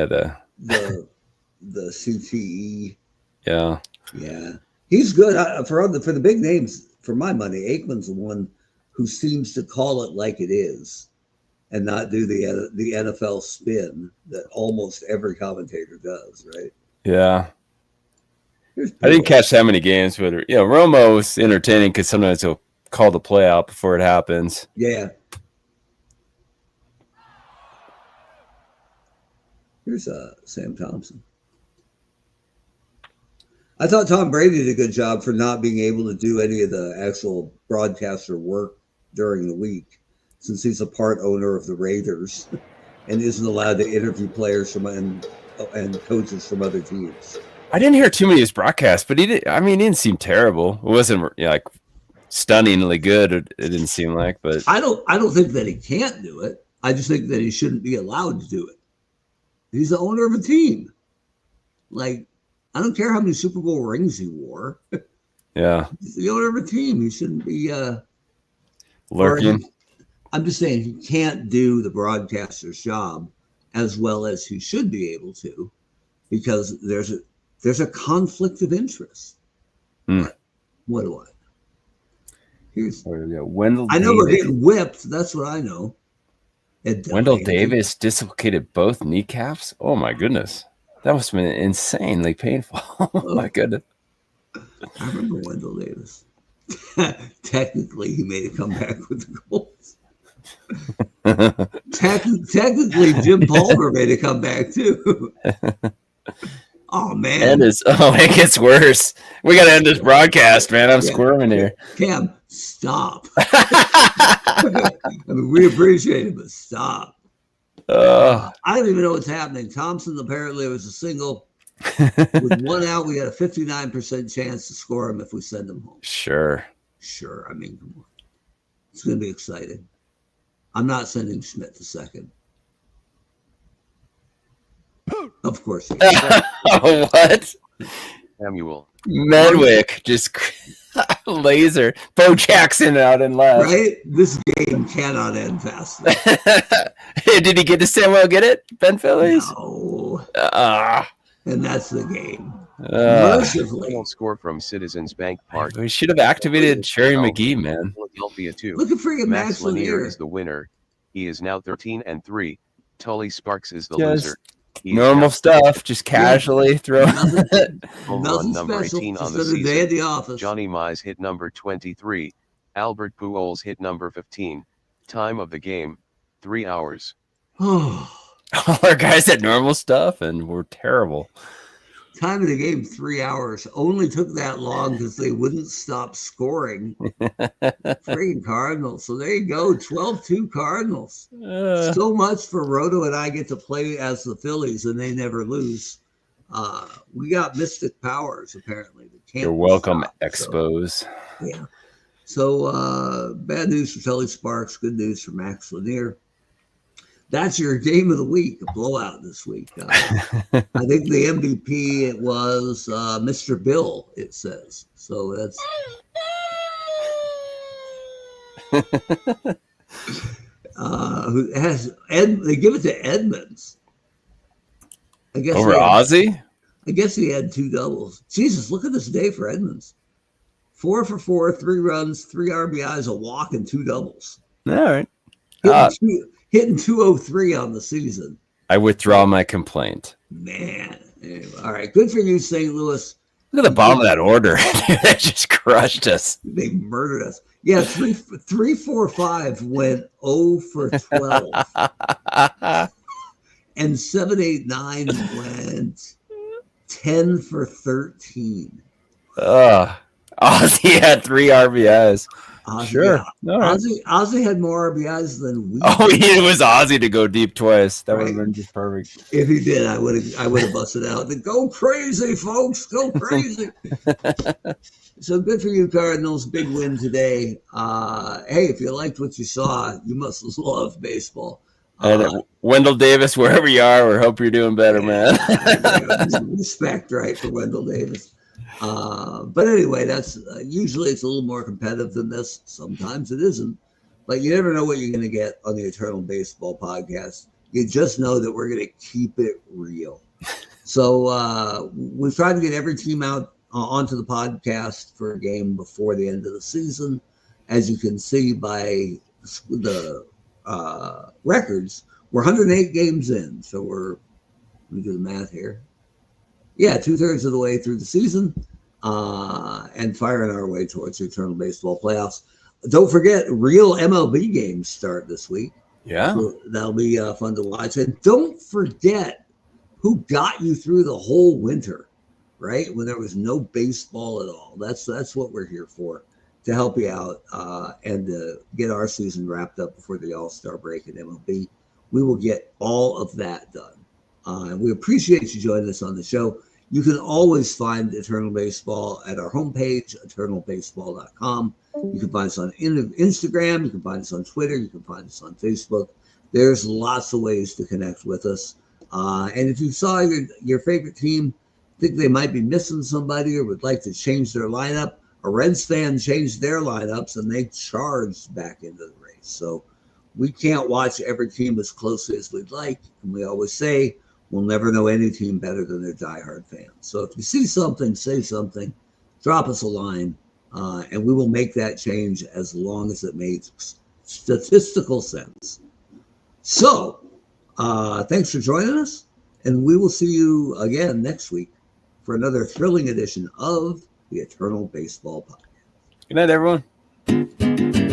the CTE. Yeah. He's good for the big names. For my money, Aikman's the one who seems to call it like it is, and not do the NFL spin that almost every commentator does. Right? Yeah. I didn't catch that many games, but Romo was entertaining because sometimes he'll call the play out before it happens. Yeah. Here's Sam Thompson. I thought Tom Brady did a good job for not being able to do any of the actual broadcaster work during the week, since he's a part owner of the Raiders and isn't allowed to interview players and coaches from other teams. I didn't hear too many of his broadcasts, but he didn't seem terrible. It wasn't like stunningly good. It didn't seem like, but I don't think that he can't do it. I just think that he shouldn't be allowed to do it. He's the owner of a team. Like, I don't care how many Super Bowl rings he wore. Yeah. He's the owner of a team. He shouldn't be lurking. I'm just saying he can't do the broadcaster's job as well as he should be able to, because there's a conflict of interest. What do I? Here's Wendell. I know we're getting whipped. That's what I know. Wendell Davis dislocated both kneecaps. Oh my goodness, that must have been insanely painful. Oh my goodness. I remember Wendell Davis. Technically, he made a comeback with the Colts. Technically, Jim Palmer made a comeback too. Oh man! It gets worse. We got to end this broadcast, man. I'm squirming here. Cam, stop. I mean, we appreciate it, but stop. I don't even know what's happening. Thompson apparently was a single. With one out, we got a 59% chance to score him if we send him home. Sure. I mean, come on. It's going to be exciting. I'm not sending Schmidt to second. Of course. What? Samuel. Medwick just laser. Bo Jackson out in left. Right? This game cannot end fast enough. Did he get to Samuel get it? Ben Phillies? No. And that's the game. Mercifully. Score from Citizens Bank Park. We should have activated Cherry McGee, man. Philadelphia 2. Look at freaking Max Lanier is the winner. He is now 13-3. Tully Sparks is the loser. Normal stuff, just casually throw it. Home run number 18 on the season. Day at the office. Johnny Mize hit number 23. Albert Pujols hit number 15. Time of the game, 3 hours. All our guys had normal stuff, and we're terrible. Time of the game, 3 hours. Only took that long because they wouldn't stop scoring. Freaking Cardinals. So there you go, 12-2 Cardinals. So much for Roto and I get to play as the Phillies, and they never lose. We got mystic powers, apparently. You're welcome, Expos. Yeah. So bad news for Tully Sparks, good news for Max Lanier. That's your game of the week, a blowout this week. I think the MVP, it was Mr. Bill, it says. So that's... who has they give it to Edmonds. I guess over Ozzy? I guess he had 2 doubles. Jesus, look at this day for Edmonds. 4 for 4, 3 runs, 3 RBIs, a walk, and 2 doubles. All right. Hitting 203 on the season. I withdraw my complaint. Man. Anyway, all right. Good for you, St. Louis. Look at the bottom of that order. They just crushed us. They murdered us. Yeah, 3-4-5 went 0 for 12. And 7-8-9 went 10 for 13. Ozzy had 3 RBIs. Ozzy, sure. Yeah. Right. Ozzy had more RBIs than we. It was Ozzy to go deep twice. That would have been just perfect. If he did, I would have busted out. Go crazy, folks. Go crazy. So good for you, Cardinals. Big win today. Hey, if you liked what you saw, you must love baseball. And Wendell Davis, wherever you are, we hope you're doing better, man. Respect, right, for Wendell Davis. But anyway, that's usually it's a little more competitive than this. Sometimes it isn't, but you never know what you're going to get on the Eternal Baseball podcast. You just know that we're going to keep it real. So we've tried to get every team out onto the podcast for a game before the end of the season. As you can see by the records, we're 108 games in. So let me do the math here. Yeah, 2/3 of the way through the season and firing our way towards the Eternal Baseball playoffs. Don't forget, real MLB games start this week. Yeah. So that'll be fun to watch. And don't forget who got you through the whole winter, right? When there was no baseball at all. That's what we're here for, to help you out and to get our season wrapped up before the All-Star break in MLB. We will get all of that done. And we appreciate you joining us on the show. You can always find Eternal Baseball at our homepage, eternalbaseball.com. You can find us on Instagram. You can find us on Twitter. You can find us on Facebook. There's lots of ways to connect with us. And if you saw your favorite team, think they might be missing somebody or would like to change their lineup, a Reds fan changed their lineups and they charged back into the race. So we can't watch every team as closely as we'd like. And we always say, we'll never know any team better than their diehard fans. So if you see something, say something, drop us a line, and we will make that change as long as it makes statistical sense. So thanks for joining us, and we will see you again next week for another thrilling edition of the Eternal Baseball Podcast. Good night, everyone.